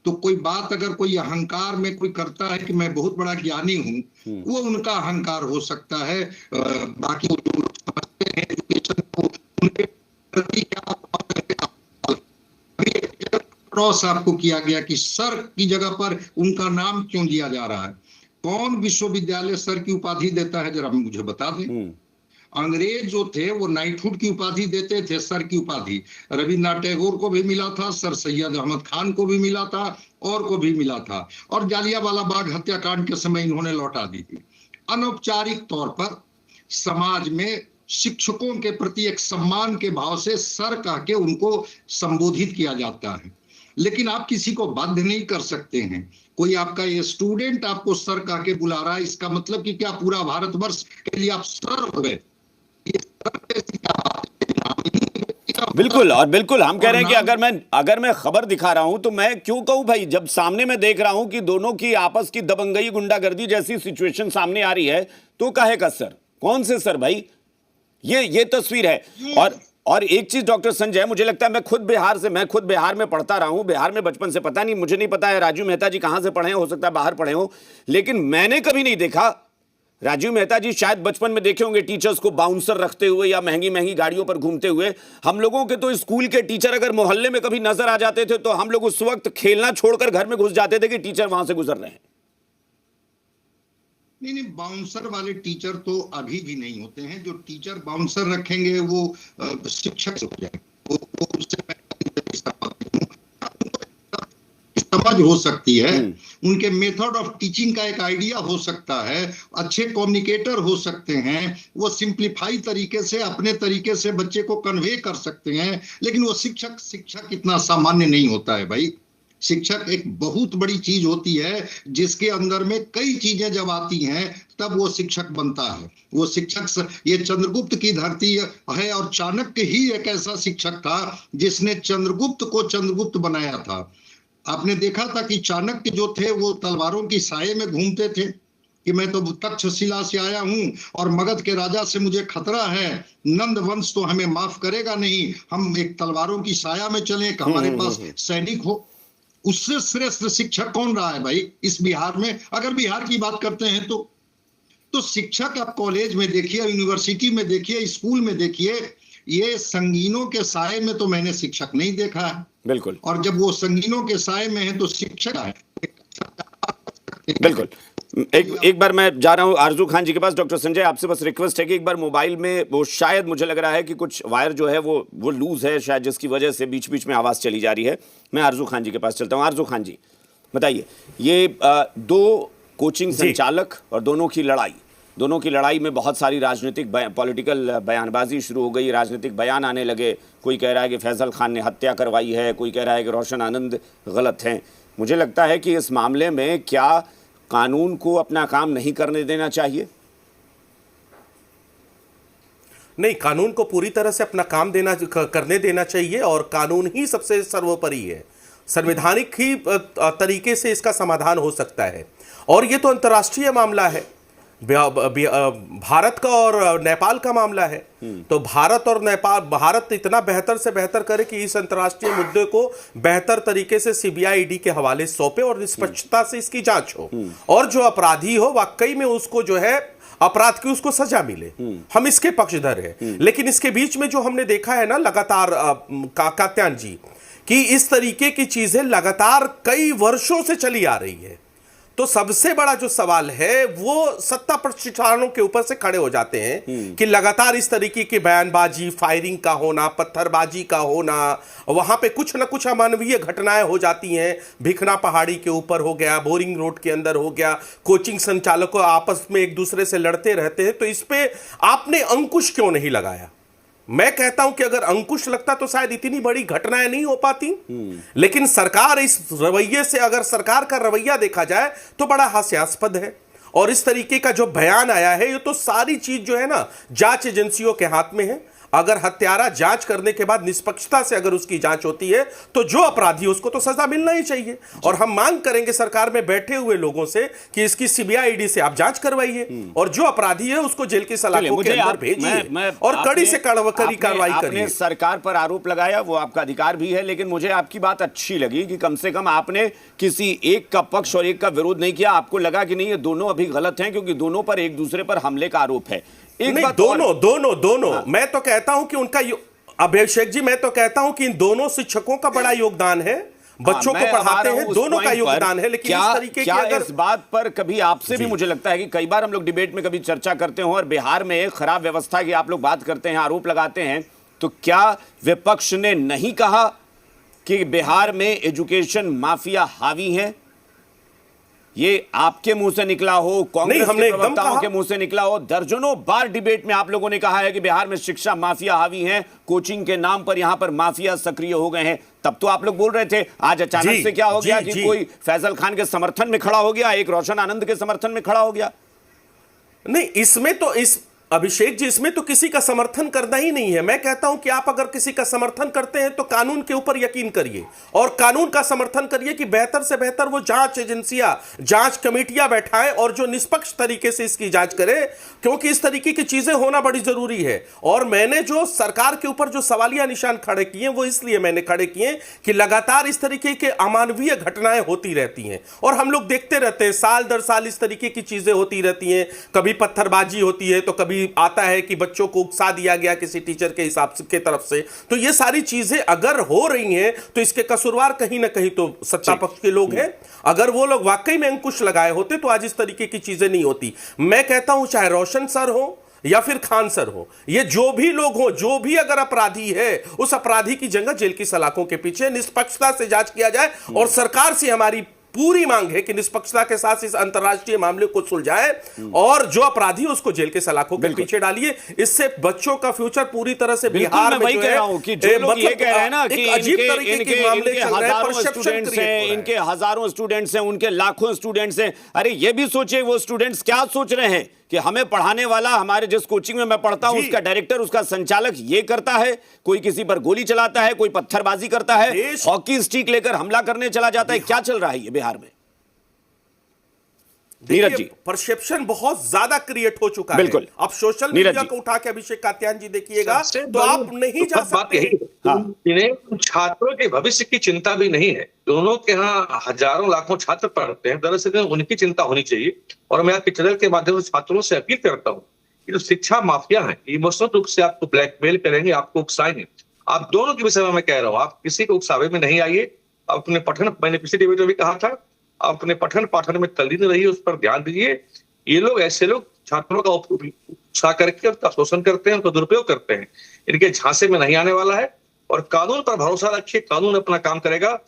तो कोई बात अगर कोई अहंकार में कोई करता है कि मैं बहुत बड़ा ज्ञानी हूं, वो उनका अहंकार हो सकता है। बाकी जो लोग समझते हैं एजुकेशन को, उनके प्रति क्रॉस आपको किया गया कि सर की जगह पर उनका नाम क्यों लिया जा रहा है। कौन विश्वविद्यालय सर की उपाधि देता है, जरा मुझे बता दें। अंग्रेज जो थे वो नाइटहुड की उपाधि देते थे, सर की उपाधि रविन्द्रनाथ टैगोर को भी मिला था, सर सैयद अहमद खान को भी मिला था, और को भी मिला था, और जालियांवाला बाग हत्याकांड के समय इन्होंने लौटा दी थी। अनौपचारिक तौर पर समाज में शिक्षकों के प्रति एक सम्मान के भाव से सर कह के उनको संबोधित किया जाता है, लेकिन आप किसी को बाध्य नहीं कर सकते हैं। कोई आपका ये स्टूडेंट आपको सर कह के बुला रहा है, इसका मतलब कि क्या पूरा भारतवर्ष के लिए आप सर हो गए? बिल्कुल, और बिल्कुल हम कह रहे हैं कि अगर मैं खबर दिखा रहा हूं तो मैं क्यों कहूं भाई, जब सामने मैं देख रहा हूं कि दोनों की आपस की दबंगई गुंडागर्दी जैसी सिचुएशन सामने आ रही है, तो काहे का सर? कौन से सर भाई? ये तस्वीर है। और एक चीज डॉक्टर संजय, मुझे लगता है मैं खुद बिहार में पढ़ता रहा हूं, बिहार में बचपन से, पता नहीं, मुझे नहीं पता है राजू मेहता जी कहां से पढ़े हैं, हो सकता है बाहर पढ़े हो, लेकिन मैंने कभी नहीं देखा। राजू मेहता जी शायद बचपन में देखे होंगे टीचर्स को बाउंसर रखते हुए या महंगी महंगी गाड़ियों पर घूमते हुए। हम लोगों के तो स्कूल के टीचर अगर मोहल्ले में कभी नजर आ जाते थे तो हम लोग उस वक्त खेलना छोड़कर घर में घुस जाते थे कि टीचर वहां से गुजर रहे हैं। नहीं, बाउंसर वाले टीचर तो अभी भी नहीं होते हैं। जो टीचर बाउंसर रखेंगे वो शिक्षक हो जाएंगे। वो उससे समझ हो सकती है, उनके मेथड ऑफ टीचिंग का एक आइडिया हो सकता है, अच्छे कम्युनिकेटर हो सकते हैं, वो सिंप्लीफाई तरीके से अपने तरीके से बच्चे को कन्वे कर सकते हैं, लेकिन वो शिक्षक इतना सामान्य नहीं होता है भाई। शिक्षक एक बहुत बड़ी चीज होती है जिसके अंदर में कई चीजें जब आती हैं तब वो शिक्षक बनता है। वो शिक्षक, ये चंद्रगुप्त की धरती है और चाणक्य ही एक ऐसा शिक्षक था जिसने चंद्रगुप्त को चंद्रगुप्त बनाया था। आपने देखा था कि चाणक्य जो थे वो तलवारों की साये में घूमते थे कि मैं तो तक्षशिला से आया हूं और मगध के राजा से मुझे खतरा है, नंद वंश तो हमें माफ करेगा नहीं, हम एक तलवारों की साया में चलें, हमारे पास सैनिक हो। उससे श्रेष्ठ शिक्षक कौन रहा है भाई इस बिहार में? अगर बिहार की बात करते हैं तो शिक्षक आप कॉलेज में देखिए, यूनिवर्सिटी में देखिए, स्कूल में देखिए, ये संगीनों के साए में तो मैंने शिक्षक नहीं देखा है। बिल्कुल, और जब वो संगीनों के साए में है तो शिक्षक है। बिल्कुल। एक बार मैं जा रहा हूं आरजू खान जी के पास। डॉक्टर संजय, आपसे बस रिक्वेस्ट है कि एक बार मोबाइल में वो शायद मुझे लग रहा है कि कुछ वायर जो है वो लूज है शायद, जिसकी वजह से बीच बीच में आवाज़ चली जा रही है। मैं आरजू खान जी के पास चलता हूं। आरजू खान जी बताइए, ये दो कोचिंग संचालक और दोनों की लड़ाई में बहुत सारी राजनीतिक पॉलिटिकल बयानबाजी शुरू हो गई, राजनीतिक बयान आने लगे। कोई कह रहा है कि फैसल खान ने हत्या करवाई है, कोई कह रहा है कि रोशन आनंद गलत हैं। मुझे लगता है कि इस मामले में क्या कानून को अपना काम नहीं करने देना चाहिए? नहीं, कानून को पूरी तरह से अपना काम करने देना चाहिए और कानून ही सबसे सर्वोपरि है। संवैधानिक ही तरीके से इसका समाधान हो सकता है और ये तो अंतर्राष्ट्रीय मामला है, भारत का और नेपाल का मामला है। तो भारत और नेपाल, भारत इतना बेहतर से बेहतर करे कि इस अंतर्राष्ट्रीय मुद्दे को बेहतर तरीके से सीबीआई ईडी के हवाले सौंपे और निष्पक्षता से इसकी जांच हो और जो अपराधी हो वाकई में उसको जो है अपराध की उसको सजा मिले। हम इसके पक्षधर हैं। लेकिन इसके बीच में जो हमने देखा है ना लगातार कात्यायन जी, कि इस तरीके की चीजें लगातार कई वर्षों से चली आ रही है। तो सबसे बड़ा जो सवाल है वो सत्ता प्रतिष्ठानों के ऊपर से खड़े हो जाते हैं कि लगातार इस तरीके की बयानबाजी, फायरिंग का होना, पत्थरबाजी का होना, वहां पे कुछ ना कुछ अमानवीय घटनाएं हो जाती हैं। भिखना पहाड़ी के ऊपर हो गया, बोरिंग रोड के अंदर हो गया, कोचिंग संचालकों आपस में एक दूसरे से लड़ते रहते हैं। तो इस पे आपने अंकुश क्यों नहीं लगाया? मैं कहता हूं कि अगर अंकुश लगता तो शायद इतनी बड़ी घटनाएं नहीं हो पाती। लेकिन सरकार इस रवैये से, अगर सरकार का रवैया देखा जाए तो बड़ा हास्यास्पद है। और इस तरीके का जो बयान आया है, ये तो सारी चीज जो है ना जांच एजेंसियों के हाथ में है। अगर हत्यारा जांच करने के बाद निष्पक्षता से अगर उसकी जांच होती है तो जो अपराधी उसको तो सजा मिलना ही चाहिए। और हम मांग करेंगे सरकार में बैठे हुए लोगों से कि इसकी सीबीआई से आप जांच करवाइए और जो अपराधी है उसको जेल की सलाखों के अंदर भेजिए और कड़ी से कड़ी कार्रवाई करिए। सरकार पर आरोप लगाया, वो आपका अधिकार भी है, लेकिन मुझे आपकी बात अच्छी लगी कि कम से कम आपने किसी एक का पक्ष और एक का विरोध नहीं किया। आपको लगा कि नहीं, ये दोनों अभी गलत हैं, क्योंकि दोनों पर एक दूसरे पर हमले का आरोप है। नहीं, दोनों हाँ। मैं तो कहता हूं कि उनका अभिषेक जी, मैं तो कहता हूं कि इन दोनों शिक्षकों का बड़ा योगदान है, बच्चों को पढ़ाते हैं, दोनों का योगदान है। लेकिन इस तरीके की अगर इस बात पर कभी आपसे भी मुझे लगता है कि कई बार हम लोग डिबेट में कभी चर्चा करते हो और बिहार में एक खराब व्यवस्था की आप लोग बात करते हैं, आरोप लगाते हैं, तो क्या विपक्ष ने नहीं कहा कि बिहार में एजुकेशन माफिया हावी है? ये आपके मुंह से निकला हो, कांग्रेस के प्रवक्ताओं के मुंह से निकला हो, दर्जनों बार डिबेट में आप लोगों ने कहा है कि बिहार में शिक्षा माफिया हावी है, कोचिंग के नाम पर यहां पर माफिया सक्रिय हो गए हैं। तब तो आप लोग बोल रहे थे, आज अचानक से क्या हो गया कि कोई फैजल खान के समर्थन में खड़ा हो गया, एक रोशन आनंद के समर्थन में खड़ा हो गया? नहीं, इसमें तो अभिषेक जी, इसमें तो किसी का समर्थन करना ही नहीं है। मैं कहता हूं कि आप अगर किसी का समर्थन करते हैं तो कानून के ऊपर यकीन करिए और कानून का समर्थन करिए कि बेहतर से बेहतर वो जांच एजेंसियां, जांच कमेटियां बैठाएं और जो निष्पक्ष तरीके से इसकी जांच करे, क्योंकि इस तरीके की चीजें होना बड़ी जरूरी है। और मैंने जो सरकार के ऊपर जो सवालिया निशान खड़े किए, वो इसलिए मैंने खड़े किए कि लगातार इस तरीके के अमानवीय घटनाएं होती रहती हैं और हम लोग देखते रहते हैं, साल दर साल इस तरीके की चीजें होती रहती हैं। कभी पत्थरबाजी होती है तो कभी आता है कि बच्चों को उकसा दिया गया किसी टीचर के हिसाब से के तरफ से। तो ये सारी चीजें अगर हो रही हैं तो इसके कसूरवार कहीं ना कहीं तो सत्ता पक्ष के लोग हैं। अगर वो लोग वाकई में अंकुश लगाए होते तो आज इस तरीके की चीजें नहीं होती। मैं कहता हूं, चाहे रोशन सर हो या फिर खान सर हो, ये जो भी लोग हो, जो भी अगर अपराधी है, उस अपराधी की जगह जेल की सलाखों के पीछे निष्पक्षता से जांच किया जाए। और सरकार से हमारी पूरी मांग है कि निष्पक्षता के साथ इस अंतर्राष्ट्रीय मामले को सुलझाए और जो अपराधी उसको जेल के सलाखों के पीछे डालिए। इससे बच्चों का फ्यूचर पूरी तरह से बिहार में वही कह रहा हूं कि जो लोग ये कह रहे हैं ना कि अजीब तरीके के मामले चल रहे हैं, स्टूडेंट्स हैं, इनके हजारों स्टूडेंट्स हैं, उनके लाखों स्टूडेंट्स हैं। अरे ये भी सोचिए वो स्टूडेंट्स क्या सोच रहे हैं कि हमें पढ़ाने वाला, हमारे जिस कोचिंग में मैं पढ़ता हूं उसका डायरेक्टर, उसका संचालक ये करता है, कोई किसी पर गोली चलाता है, कोई पत्थरबाजी करता है, हॉकी स्टिक लेकर हमला करने चला जाता है। क्या चल रहा है ये बिहार में? नीरज जी, परसेप्शन बहुत ज्यादा क्रिएट हो चुका है। बिल्कुल। अब सोशल मीडिया को उठा के अभिषेक कात्यायन जी देखिएगा तो आप नहीं जा सकते। इन्हें छात्रों के भविष्य की चिंता भी नहीं है। दोनों के यहाँ हजारों लाखों छात्र पढ़ते हैं, दरअसल उनकी चिंता होनी चाहिए। और मैं आपके चैनल के माध्यम से छात्रों से अपील करता हूँ कि जो शिक्षा माफिया है, इमोशनल रूप से आपको ब्लैकमेल करेंगे, आपको उकसाएंगे। आप दोनों के विषय में मैं कह रहा हूँ, आप किसी को उकसावे में नहीं आइए। अपने पठन, मैंने पिछले डिबेट में भी कहा था, अपने पठन पाठन में तल्लीन रहिए, उस पर ध्यान दीजिए। ये लोग, ऐसे लोग छात्रों का उत्साह करके उसका शोषण करते हैं, उनका दुरुपयोग करते हैं। इनके झांसे में नहीं आने वाला है और कानून पर भरोसा रखिए, कानून अपना काम करेगा।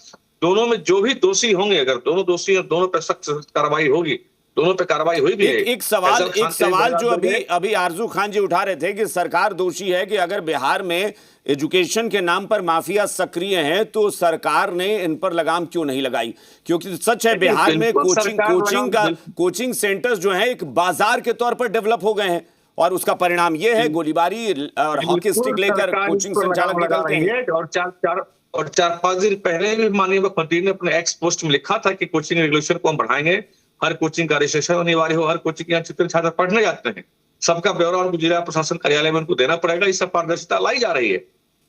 दोनों में जो भी दोषी होंगे, अगर दोनों दोषी हैं, दोनों पर सख्त कार्रवाई होगी, दोनों पे कार्रवाई हुई भी है। एक सवाल जो अभी आरजू खान जी उठा रहे थे कि सरकार दोषी है कि अगर बिहार में एजुकेशन के नाम पर माफिया सक्रिय हैं तो सरकार ने इन पर लगाम क्यों नहीं लगाई? क्योंकि सच है बिहार में कोचिंग सेंटर्स जो हैं एक बाजार के तौर पर डेवलप हो गए हैं और उसका परिणाम यह है गोलीबारी और हॉकी स्टिक लेकर कोचिंग संचालक निकलते हैं। और 4-5 दिन पहले भी माननीय मुख्यमंत्री ने अपने एक्स पोस्ट में लिखा था कि कोचिंग रेगुलेशन को हम बढ़ाएंगे, हर कोचिंग का रजिस्ट्रेशन अनिवार्य हो, हर कोचिंग यहाँ जितने छात्र पढ़ने जाते हैं सबका ब्यौरा और जिला प्रशासन कार्यालय में उनको देना पड़ेगा। इस सब पारदर्शिता लाई जा रही है।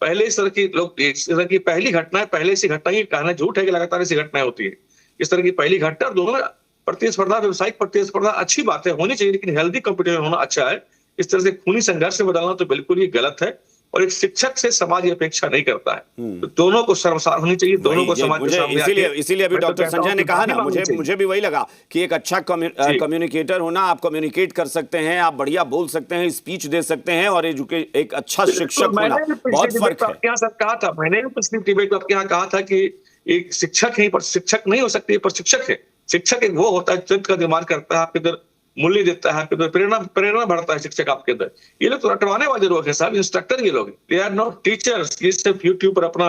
पहले इस तरह की लोग, इस तरह की पहली घटना है, पहले ऐसी घटना ही कहना झूठ है कि लगातार ऐसी घटनाएं होती है। इस तरह की पहली घटना, दोनों में प्रतिस्पर्धा, व्यवसायिक प्रतिस्पर्धा अच्छी बात है, होनी चाहिए, लेकिन हेल्दी कंपटीशन होना अच्छा है। इस तरह से खूनी संघर्ष में बदलना तो बिल्कुल ही गलत है। और एक शिक्षक से समाज ये अपेक्षा नहीं करता है। तो दोनों को शर्मसार होनी चाहिए, दोनों को समाज के सामने इसीलिए अभी डॉक्टर संजय ने कहा ना, मुझे भी वही लगा कि एक अच्छा कम्युनिकेटर होना, आप कम्युनिकेट कर सकते हैं, आप बढ़िया बोल सकते हैं, स्पीच दे सकते हैं, और एक अच्छा शिक्षक होना, बहुत फर्क है। यहाँ सब कहा था, मैंने पिछली डिबेट में आपके यहाँ कहा था कि एक शिक्षक ही पर शिक्षक नहीं हो सकती, पर शिक्षक है। शिक्षक एक वो होता है चित्त का निर्माण करता है, आपके अंदर मूल्य देता है, आपके अंदर प्रेरणा बढ़ता है शिक्षक आपके अंदर। ये लोग तो रटवाने वाले लोग हैं साहब, इंस्ट्रक्टर ये लोग, दे आर नॉट टीचर्स। ये सिर्फ यूट्यूब पर अपना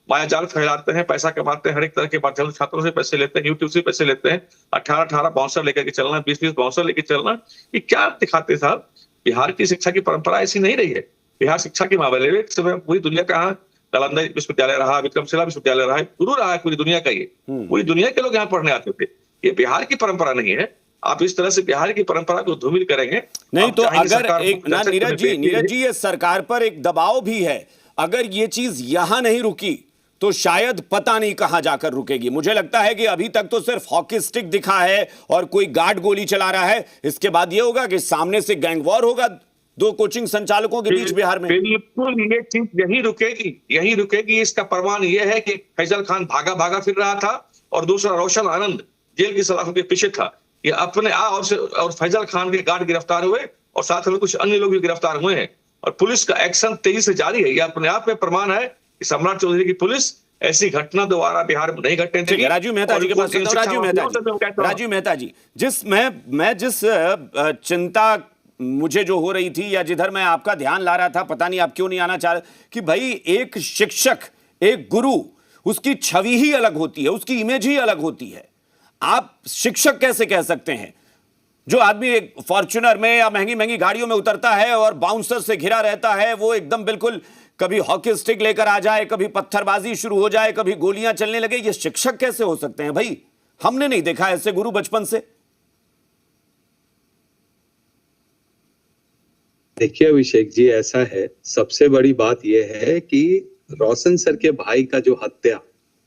मायाजाल फैलाते हैं, पैसा कमाते हैं, हर एक तरह के माध्यम से छात्रों से पैसे लेते हैं, यूट्यूब से पैसे लेते हैं, 18 बाउंसर लेकर के चलना, 20 बाउंसर लेकर चलना। ये क्या दिखाते साहब? बिहार की शिक्षा की परंपरा ऐसी नहीं रही है। बिहार शिक्षा के मामले में समय पूरी दुनिया का नालंदा विश्वविद्यालय रहा, विक्रमशिला विश्वविद्यालय रहा, गुरु रहा है पूरी दुनिया का। ये पूरी दुनिया के लोग यहाँ पढ़ने आते थे। ये बिहार की परंपरा नहीं है। आप इस तरह से बिहार की परंपरा को धूमिल करेंगे नहीं तो अगर एक ना नीरज जी ये सरकार पर एक दबाव भी है। अगर ये चीज यहां नहीं रुकी तो शायद पता नहीं कहां जाकर रुकेगी। मुझे लगता है कि अभी तक तो सिर्फ हॉकी स्टिक दिखा है और कोई गार्ड गोली चला रहा है। इसके बाद ये होगा कि सामने से गैंग वॉर होगा दो कोचिंग संचालकों के बीच बिहार में। बिल्कुल ये चीज यही रुकेगी। इसका प्रमाण ये है कि फैजल खान भागा फिर रहा था और दूसरा रोशन आनंद जेल की सलाखों के पीछे था। ये अपने और फैजल खान के गार्ड गिरफ्तार हुए और साथ में कुछ अन्य लोग भी गिरफ्तार हुए हैं और पुलिस का एक्शन तेजी से जारी है। ये अपने आप में प्रमाण है कि सम्राट चौधरी की पुलिस ऐसी घटना दोबारा बिहार में नहीं घटने देगी। राजीव मेहता जी के पास राजीव मेहता जी, जिस चिंता मुझे जो हो रही थी या जिधर मैं आपका ध्यान ला रहा था, पता नहीं आप क्यों नहीं आना चाह रहे, कि भाई एक शिक्षक, एक गुरु, उसकी छवि ही अलग होती है, उसकी इमेज ही अलग होती है। आप शिक्षक कैसे कह सकते हैं? जो आदमी एक फॉर्च्यूनर में या महंगी महंगी गाड़ियों में उतरता है और बाउंसर से घिरा रहता है, वो एकदम बिल्कुल कभी हॉकी स्टिक लेकर आ जाए, कभी पत्थरबाजी शुरू हो जाए, कभी गोलियां चलने लगे, ये शिक्षक कैसे हो सकते हैं भाई? हमने नहीं देखा ऐसे गुरु बचपन से। देखिए अभिषेक जी, ऐसा है, सबसे बड़ी बात यह है कि रोशन सर के भाई का जो हत्या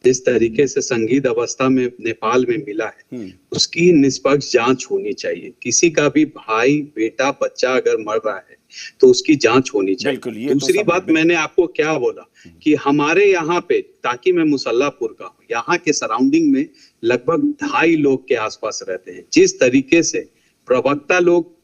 जिस तरीके से संगीत अवस्था में नेपाल में मिला है, उसकी निष्पक्ष जांच होनी चाहिए। किसी का भी भाई, बेटा, बच्चा अगर मर रहा है तो उसकी जांच होनी चाहिए। दूसरी बात, मैंने आपको क्या बोला कि हमारे यहाँ पे, ताकि मैं मुसल्लापुर का हूँ, यहाँ के सराउंडिंग में लगभग 2.5 लोग के आसपास रहते हैं। जिस तरीके से प्रवक्ता लोग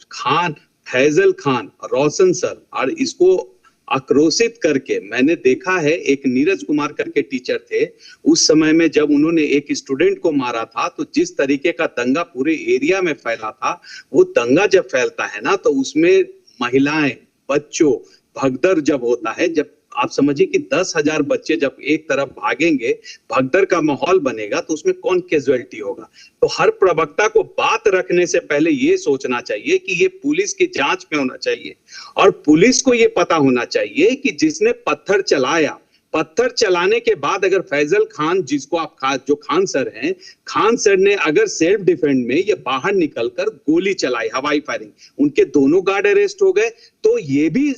फैजल खान, रोशन सर और इसको आक्रोशित करके, मैंने देखा है, एक नीरज कुमार करके टीचर थे, उस समय में जब उन्होंने एक स्टूडेंट को मारा था तो जिस तरीके का दंगा पूरे एरिया में फैला था, वो दंगा जब फैलता है ना तो उसमें महिलाएं, बच्चों, भगदड़ जब होता है, जब आप समझिए कि 10,000 बच्चे जब एक तरफ भागेंगे, भगदड़ का माहौल बनेगा, तो उसमें कौन कैजुअलिटी होगा। तो हर प्रवक्ता को बात रखने से पहले ये सोचना चाहिए कि ये पुलिस की जांच में होना चाहिए और पुलिस को ये पता होना चाहिए कि जिसने पत्थर चलाया, पत्थर चलाने के बाद अगर फैजल खान, जिसको आप जो खान सर हैं, खान सर ने अगर सेल्फ डिफेंस में ये बाहर निकलकर गोली चलाई, हवाई फायरिंग, उनके दोनों गार्ड अरेस्ट हो गए। तो ये भी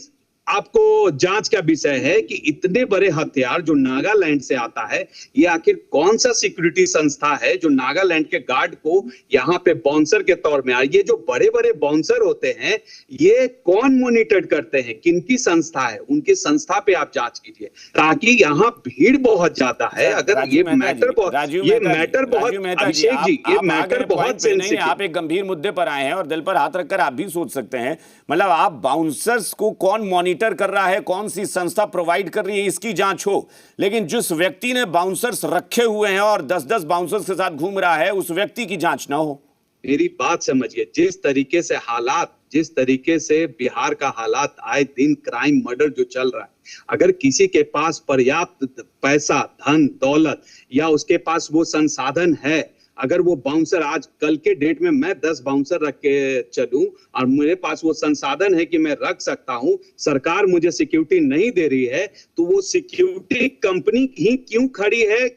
आपको जांच का विषय है कि इतने बड़े हथियार जो नागालैंड से आता है, ये आखिर कौन सा सिक्योरिटी संस्था है जो नागालैंड के गार्ड को यहाँ पे बाउंसर के तौर में आए। ये जो बड़े बड़े बाउंसर होते हैं, ये कौन मॉनिटर करते हैं, किनकी संस्था है, उनकी संस्था पे आप जांच कीजिए, ताकि यहाँ भीड़ बहुत ज्यादा है। अगर ये मैटर बहुत अभिषेक जी, ये मैटर बहुत सेंसिटिव, आप एक गंभीर मुद्दे पर आए हैं और दिल पर हाथ रखकर आप भी सोच सकते हैं। मतलब आप बाउंसर्स को कौन मॉनिटर कर रहा है, कौन सी संस्था प्रोवाइड कर रही है, इसकी जांच हो, लेकिन जिस व्यक्ति ने बाउंसर्स रखे हुए हैं और 10-10 बाउंसर्स के साथ घूम रहा है, उस व्यक्ति की जांच ना हो। मेरी बात समझिए, जिस तरीके से हालात, जिस तरीके से बिहार का हालात, आए दिन क्राइम, मर्डर जो चल रहा है, अगर किसी के पास पर्याप्त पैसा, धन दौलत या उसके पास वो संसाधन है, अगर वो बाउंसर, आज कल के डेट में मैं 10 बाउंसर रख के चलूं और मेरे पास वो संसाधन है कि मैं रख सकता हूं, सरकार मुझे सिक्योरिटी नहीं दे रही है, तो वो सिक्योरिटी कंपनी ही क्यों खड़ी है?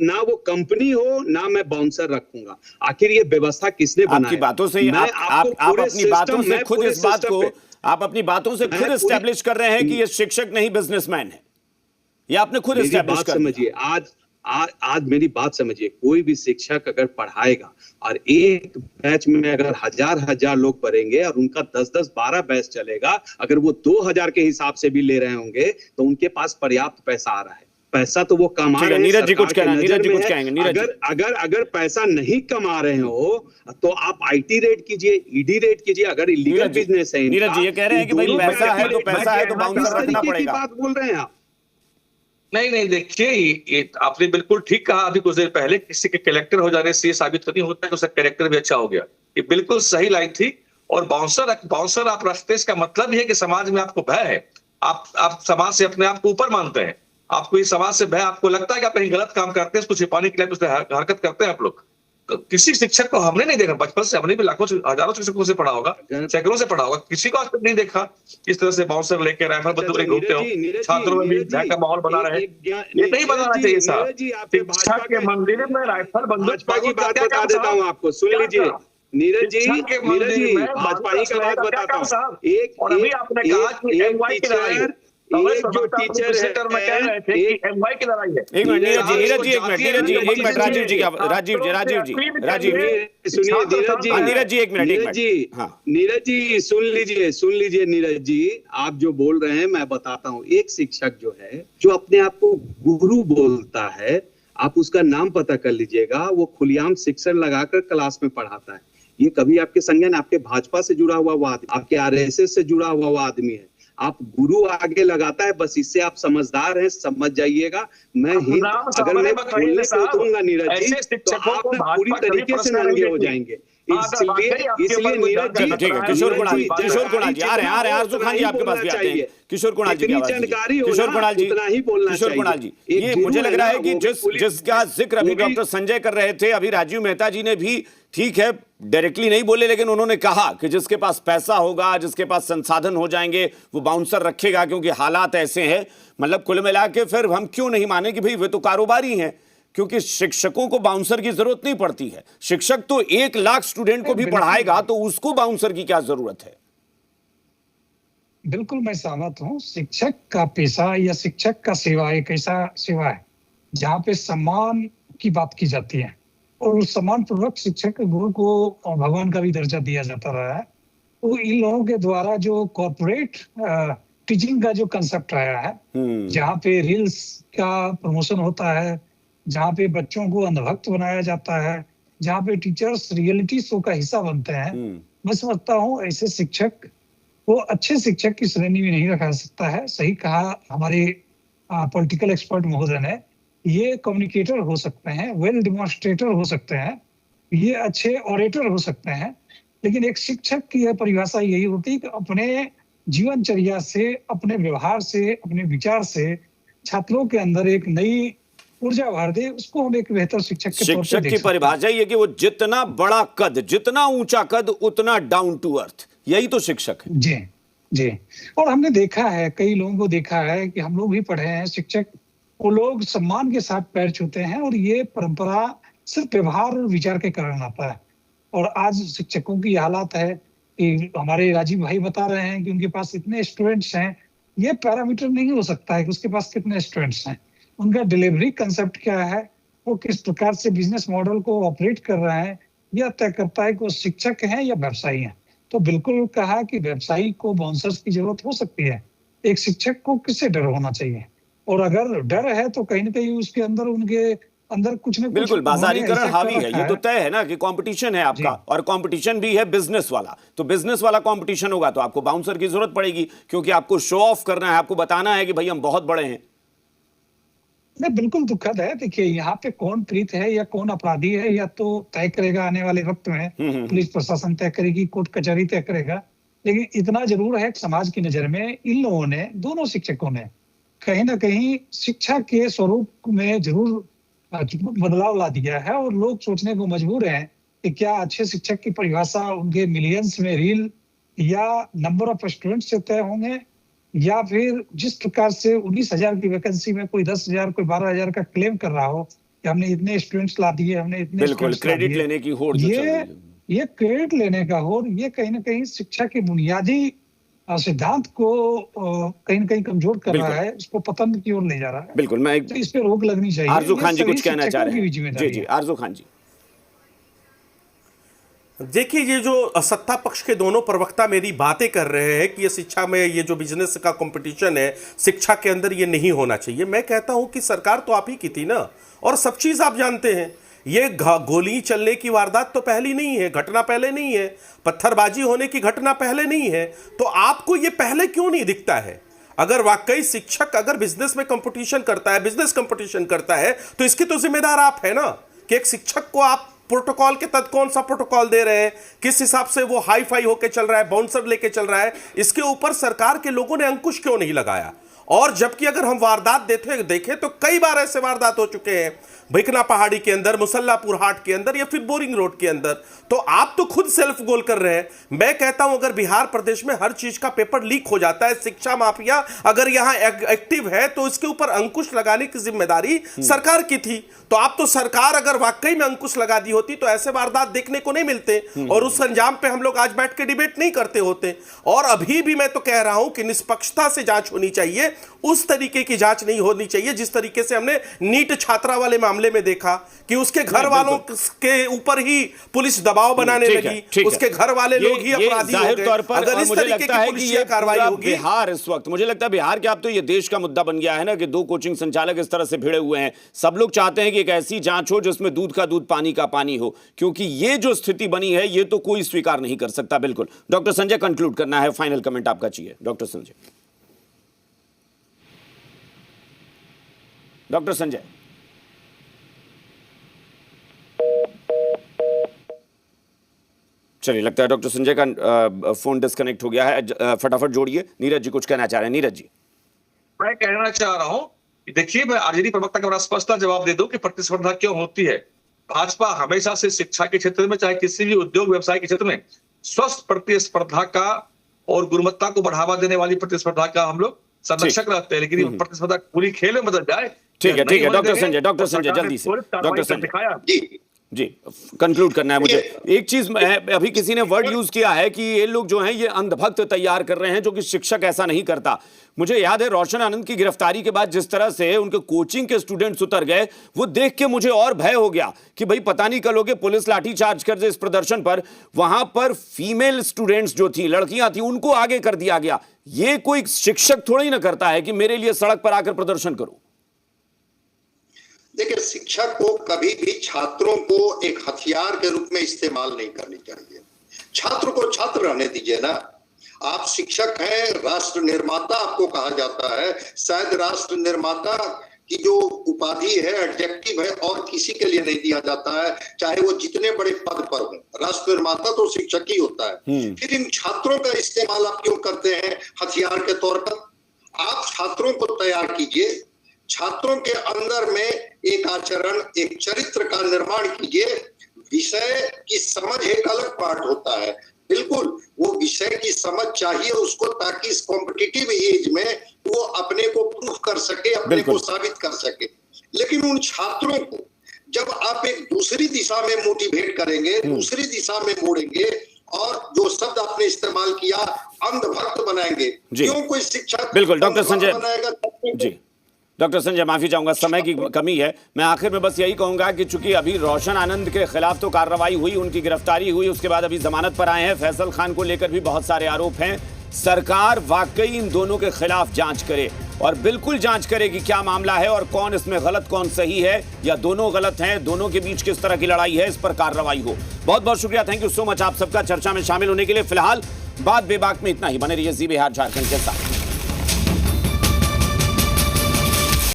ना वो कंपनी हो, ना मैं बाउंसर रखूंगा। आखिर ये व्यवस्था किसने बनाई? आपकी बातों से आप अपनी बातों से खुद इस बात को, आप अपनी बातों से खुद एस्टैब्लिश कर रहे हैं कि ये शिक्षक नहीं बिजनेसमैन है। ये आपने खुद एस्टैब्लिश कर दिया। समझिए, आज मेरी बात समझिए, कोई भी शिक्षक अगर पढ़ाएगा और एक बैच में अगर हजार लोग पढ़ेंगे और उनका 10-10, 12 बैच चलेगा, अगर वो 2000 के हिसाब से भी ले रहे होंगे तो उनके पास पर्याप्त पैसा आ रहा है। पैसा तो वो कमा रहे हैं। नीरज जी कुछ कहना, नीरज जी कुछ कहेंगे। नीरज अगर पैसा नहीं कमा रहे हो तो आप आईटी रेट कीजिए, ईडी रेट कीजिए। अगर इलीगल बिजनेस है, नीरज जी ये कह रहे हैं कि भाई पैसा है तो बाउंसर रखना पड़ेगा। बात बोल रहे हैं आप? नहीं देखिए, ये आपने बिल्कुल ठीक कहा। अभी कुछ देर पहले किसी के कलेक्टर हो जाने से ये साबित नहीं होता है कि उसका कैरेक्टर भी अच्छा हो गया। ये बिल्कुल सही लाइन थी। और बाउंसर आप रखते, इसका मतलब ये है कि समाज में आपको भय है। आप समाज से अपने आप को ऊपर मानते हैं। आपको इस समाज से भय, आपको लगता है कि आप कहीं गलत काम करते हैं, उसको छिपाने के लिए उससे हरकत करते हैं आप लोग। किसी शिक्षक को हमने नहीं देखा, बचपन से हमने भी लाखों हजारों शिक्षकों से पढ़ा होगा, सैकड़ों से पढ़ा होगा, किसी को आज तक नहीं देखा इस तरह से बाउंसर लेके राइफल बंदूक घूमते हो, छात्रों में भी भय का माहौल बना रहे। ये नहीं बनाना चाहिए साहब। शिक्षा के मंदिर में राइफल बंदूक की बात बता देता हूँ आपको, सुन लीजिए नीरज जी, भाजपा की बात बताता हूँ। अभी आपने कहा कि एमवाई की लड़ाई है, जो टीचर है, एक मिनट नीरज जी, राजीव जी, नीरज जी सुन लीजिए नीरज जी, आप जो बोल रहे हैं मैं बताता हूँ। एक शिक्षक जो है, जो अपने आप को गुरु बोलता है, आप उसका नाम पता कर लीजिएगा। वो खुलेआम शिक्षक लगाकर क्लास में पढ़ाता है। ये कभी आपके संज्ञान, आपके भाजपा से जुड़ा हुआ वो आदमी, आपके आरएसएस से जुड़ा हुआ वो आदमी है। आप गुरु आगे लगाता है, बस इससे आप समझदार हैं, समझ जाइएगा। मैं ही अगर मैं खोलने को उतरूंगा नीरज जी तो आप पूरी तरीके से नंगे हो जाएंगे। इसलिए नीरज जी, किशोर कुणाल जी आ रहे हैं, आरजू खान जी आपके पास भी आते हैं। किशोर कुणाल जी, किशोर कुणाल जी, ये मुझे लग रहा है कि जिसका जिक्र अभी डॉक्टर संजय कर रहे थे, अभी राजीव मेहता जी ने भी, ठीक है डायरेक्टली नहीं बोले, लेकिन उन्होंने कहा कि जिसके पास पैसा होगा, जिसके पास संसाधन हो जाएंगे, वो बाउंसर रखेगा, क्योंकि हालात ऐसे हैं। मतलब कुल मिला के फिर हम क्यों नहीं माने कि भाई वे तो कारोबारी हैं, क्योंकि शिक्षकों को बाउंसर की जरूरत नहीं पड़ती है। शिक्षक तो 1 लाख स्टूडेंट को भी पढ़ाएगा, तो उसको बाउंसर की क्या जरूरत है? बिल्कुल मैं सहमत हूँ। शिक्षक का पेशा या शिक्षक का सेवा एक ऐसा सेवा है जहाँ पे सम्मान की बात की जाती है, और उस सम्मान पूर्वक शिक्षक गुरु को भगवान का भी दर्जा दिया जाता रहा है। तो इन लोगों के द्वारा जो कॉर्पोरेट टीचिंग का जो कंसेप्ट आया है, जहाँ पे रील्स का प्रमोशन होता है, जहाँ पे बच्चों को अंधभक्त बनाया जाता है, जहाँ पे टीचर्स रियलिटी शो का हिस्सा बनते हैं, मैं समझता हूँ ऐसे शिक्षक को अच्छे शिक्षक की श्रेणी में नहीं रखा सकता है। सही कहा हमारे पॉलिटिकल एक्सपर्ट महोदय ने, ये कम्युनिकेटर हो सकते हैं, वेल डेमोन्स्ट्रेटर हो सकते हैं, ये अच्छे ऑरेटर हो सकते हैं, लेकिन एक शिक्षक की यह परिभाषा यही होती है कि अपने जीवनचर्या से, अपने व्यवहार से, अपने विचार से छात्रों के अंदर एक नई ऊर्जा भर दे। उसको हम एक बेहतर शिक्षक के तौर पे शिक्षक की परिभाषा ये कि वो जितना बड़ा कद, जितना ऊंचा कद, उतना डाउन टू अर्थ, यही तो शिक्षक है। जी। और हमने देखा है, कई लोगों को देखा है कि हम लोग भी पढ़े हैं, शिक्षक वो लोग सम्मान के साथ पैर छूते हैं, और ये परंपरा सिर्फ व्यवहार और विचार के कारण आता है। और आज शिक्षकों की हालत है कि हमारे राजीव भाई बता रहे हैं कि उनके पास इतने स्टूडेंट्स हैं, ये पैरामीटर नहीं हो सकता है कि उसके पास कितने स्टूडेंट्स हैं। उनका डिलीवरी कंसेप्ट क्या है, वो किस प्रकार से बिजनेस मॉडल को ऑपरेट कर रहे हैं, यह तय करता है कि वो शिक्षक हैं या व्यवसायी हैं। तो बिल्कुल कहा कि व्यवसायी को बाउंसर्स की जरूरत हो सकती है, एक शिक्षक को किससे डर होना चाहिए? और अगर डर है तो कहीं ना कहीं उसके अंदर, उनके अंदर कुछ न कुछ बिल्कुल बाजारीकरण हावी है। ये तो तय है ना कि कंपटीशन है आपका, और कंपटीशन भी है बिजनेस वाला। तो बिजनेस वाला कंपटीशन होगा तो आपको बाउंसर की जरूरत पड़ेगी, क्योंकि आपको शो ऑफ करना है, आपको बताना है कि भाई हम बहुत बड़े हैं। नहीं, बिल्कुल दुखद है। देखिए यहाँ पे कौन पीड़ित है या कौन अपराधी है, या तो तय करेगा आने वाले वक्त में, पुलिस प्रशासन तय करेगी, कोर्ट कचहरी तय करेगा। लेकिन इतना जरूर है कि समाज की नजर में इन लोगों ने, दोनों शिक्षकों ने कहीं ना कहीं शिक्षा के स्वरूप में जरूर बदलाव ला दिया है, और लोग सोचने को मजबूर हैं कि क्या अच्छे शिक्षक की परिभाषा उनके मिलियंस में रील या नंबर ऑफ स्टूडेंट से तय होंगे, या फिर जिस प्रकार से 19,000 की वैकेंसी में कोई 10,000, कोई 12,000 का क्लेम कर रहा हो कि हमने इतने स्टूडेंट्स ला दिए, हमने इतने बिल्कुल क्रेडिट लेने की होड़, ये क्रेडिट लेने का होड़, ये कहीं ना कहीं शिक्षा की बुनियादी सिद्धांत को कहीं न कहीं कमजोर कर रहा है, उसको पतन की ओर ले जा रहा है। बिल्कुल, मैं तो इस पे रोक लगनी चाहिए। आरजू ये खान जी सभी कुछ कहना चाह शिक्षकों की रहे भी हैं। जिम्मेदारी जी जी, है। आरजू खान जी। देखिए, ये जो सत्ता पक्ष के दोनों प्रवक्ता मेरी बातें कर रहे हैं कि ये शिक्षा में ये जो बिजनेस का कंपटीशन है शिक्षा के अंदर ये नहीं होना चाहिए, मैं कहता हूं कि सरकार तो आप ही की थी ना, और सब चीज आप जानते हैं। ये गोली चलने की वारदात तो पहली नहीं है, घटना पहले नहीं है, पत्थरबाजी होने की घटना पहले नहीं है, तो आपको ये पहले क्यों नहीं दिखता है? अगर वाकई शिक्षक अगर बिजनेस में कंपटीशन करता है, बिजनेस कंपटीशन करता है, तो इसकी तो जिम्मेदार आप है ना, कि एक शिक्षक को आप प्रोटोकॉल के तहत कौन सा प्रोटोकॉल दे रहे हैं, किस हिसाब से वो हाई फाई होके चल रहा है, बाउंसर लेके चल रहा है, इसके ऊपर सरकार के लोगों ने अंकुश क्यों नहीं लगाया? और जबकि अगर हम वारदात देखें तो कई बार ऐसे वारदात हो चुके हैं, भिकना पहाड़ी के अंदर, मुसल्लापुर हाट के अंदर, या फिर बोरिंग रोड के अंदर, तो आप तो खुद सेल्फ गोल कर रहे हैं। मैं कहता हूं अगर बिहार प्रदेश में हर चीज का पेपर लीक हो जाता है, शिक्षा माफिया अगर यहां एक्टिव है, तो इसके ऊपर अंकुश लगाने की जिम्मेदारी सरकार की थी। तो आप तो सरकार अगर वाकई में अंकुश लगा दी होती तो ऐसे वारदात देखने को नहीं मिलते, और उस अंजाम पे हम लोग आज बैठ के डिबेट नहीं करते होते। और अभी भी मैं तो कह रहा हूं कि निष्पक्षता से जांच होनी चाहिए, उस तरीके की जांच नहीं होनी चाहिए जिस तरीके से हमने नीट छात्रा वाले मामले में देखा कि उसके घर वालों के ऊपर ही पुलिस दबाव बनाने लगी, उसके घर वाले लोग ही अपराधी हो गए। अगर इस तरीके की पुलिस कार्रवाई होगी, बिहार इस वक्त मुझे लगता है बिहार के अब तो ये देश का मुद्दा बन गया है ना, कि 2 कोचिंग संचालक इस तरह से भिड़े हुए हैं। सब लोग चाहते हैं कि एक ऐसी जांच हो जिसमें दूध का दूध पानी का पानी हो, क्योंकि ये जो स्थिति बनी है ये तो कोई स्वीकार नहीं कर सकता। बिल्कुल डॉक्टर संजय, कंक्लूड करना है, फाइनल कमेंट आपका चाहिए डॉक्टर संजय। डॉक्टर संजय, चलिए लगता है डॉक्टर संजय का फोन डिस्कनेक्ट हो गया है। फटाफट जोड़िए, नीरज जी कुछ कहना चाह रहे हैं। नीरज जी, मैं कहना चाह रहा हूं कि देखिए, मैं आरजेडी प्रवक्ता का बड़ा स्पष्ट जवाब दे दूं कि प्रतिस्पर्धा क्यों होती है। भाजपा हमेशा से शिक्षा के क्षेत्र में, चाहे किसी भी उद्योग व्यवसाय के क्षेत्र में, स्वस्थ प्रतिस्पर्धा का और गुणवत्ता को बढ़ावा देने वाली प्रतिस्पर्धा का हम लोग संरक्षक रहते हैं। लेकिन प्रतिस्पर्धा पूरी खेल में बदल जाए, ठीक है डॉक्टर संजय, जल्दी से डॉक्टर संजय जी कंक्लूड करना है मुझे। एक चीज अभी किसी ने वर्ड यूज किया है कि ये लोग जो हैं ये अंधभक्त तैयार कर रहे हैं, जो कि शिक्षक ऐसा नहीं करता। मुझे याद है रोशन आनंद की गिरफ्तारी के बाद जिस तरह से उनके कोचिंग के स्टूडेंट्स उतर गए, वो देख के मुझे और भय हो गया कि भाई पता नहीं कल होगे पुलिस लाठी चार्ज कर दे इस प्रदर्शन पर। वहां पर फीमेल स्टूडेंट्स जो थी, लड़कियां थी, उनको आगे कर दिया गया। ये कोई शिक्षक थोड़ा ही ना करता है कि मेरे लिए सड़क पर आकर प्रदर्शन करो। देखिए, शिक्षक को कभी भी छात्रों को एक हथियार के रूप में इस्तेमाल नहीं करनी चाहिए। छात्र को छात्र रहने दीजिए ना। आप शिक्षक हैं, राष्ट्र निर्माता आपको कहा जाता है। शायद राष्ट्र निर्माता की जो उपाधि है, एडजेक्टिव है, और किसी के लिए नहीं दिया जाता है, चाहे वो जितने बड़े पद पर हो। राष्ट्र निर्माता तो शिक्षक ही होता है। फिर इन छात्रों का इस्तेमाल आप क्यों करते हैं हथियार के तौर पर? आप छात्रों को तैयार कीजिए, छात्रों के अंदर में एक आचरण, एक चरित्र का निर्माण कीजिए। विषय की समझ एक अलग पार्ट होता है, बिल्कुल वो विषय की समझ चाहिए उसको, ताकि इस कॉम्पिटिटिव एज में वो अपने को प्रूफ कर सके, अपने को साबित कर सके। लेकिन उन छात्रों को जब आप एक दूसरी दिशा में मोटिवेट करेंगे, दूसरी दिशा में मोड़ेंगे, और जो शब्द आपने इस्तेमाल किया अंधभक्त बनाएंगे, क्यों कोई शिक्षक बिल्कुल डॉक्टर संजय बनाएगा? जी डॉक्टर संजय, माफी चाहूंगा, समय की कमी है। मैं आखिर में बस यही कहूंगा कि चूंकि अभी रोशन आनंद के खिलाफ तो कार्रवाई हुई, उनकी गिरफ्तारी हुई, उसके बाद अभी जमानत पर आए हैं। फैसल खान को लेकर भी बहुत सारे आरोप हैं। सरकार वाकई इन दोनों के खिलाफ जांच करे, और बिल्कुल जांच करे कि क्या मामला है और कौन इसमें गलत कौन सही है, या दोनों गलत हैं, दोनों के बीच किस तरह की लड़ाई है, इस पर कार्रवाई हो। बहुत बहुत शुक्रिया, थैंक यू सो मच आप सबका चर्चा में शामिल होने के लिए। फिलहाल बात बेबाक में इतना ही। बने रहिए जी बिहार झारखंड के साथ।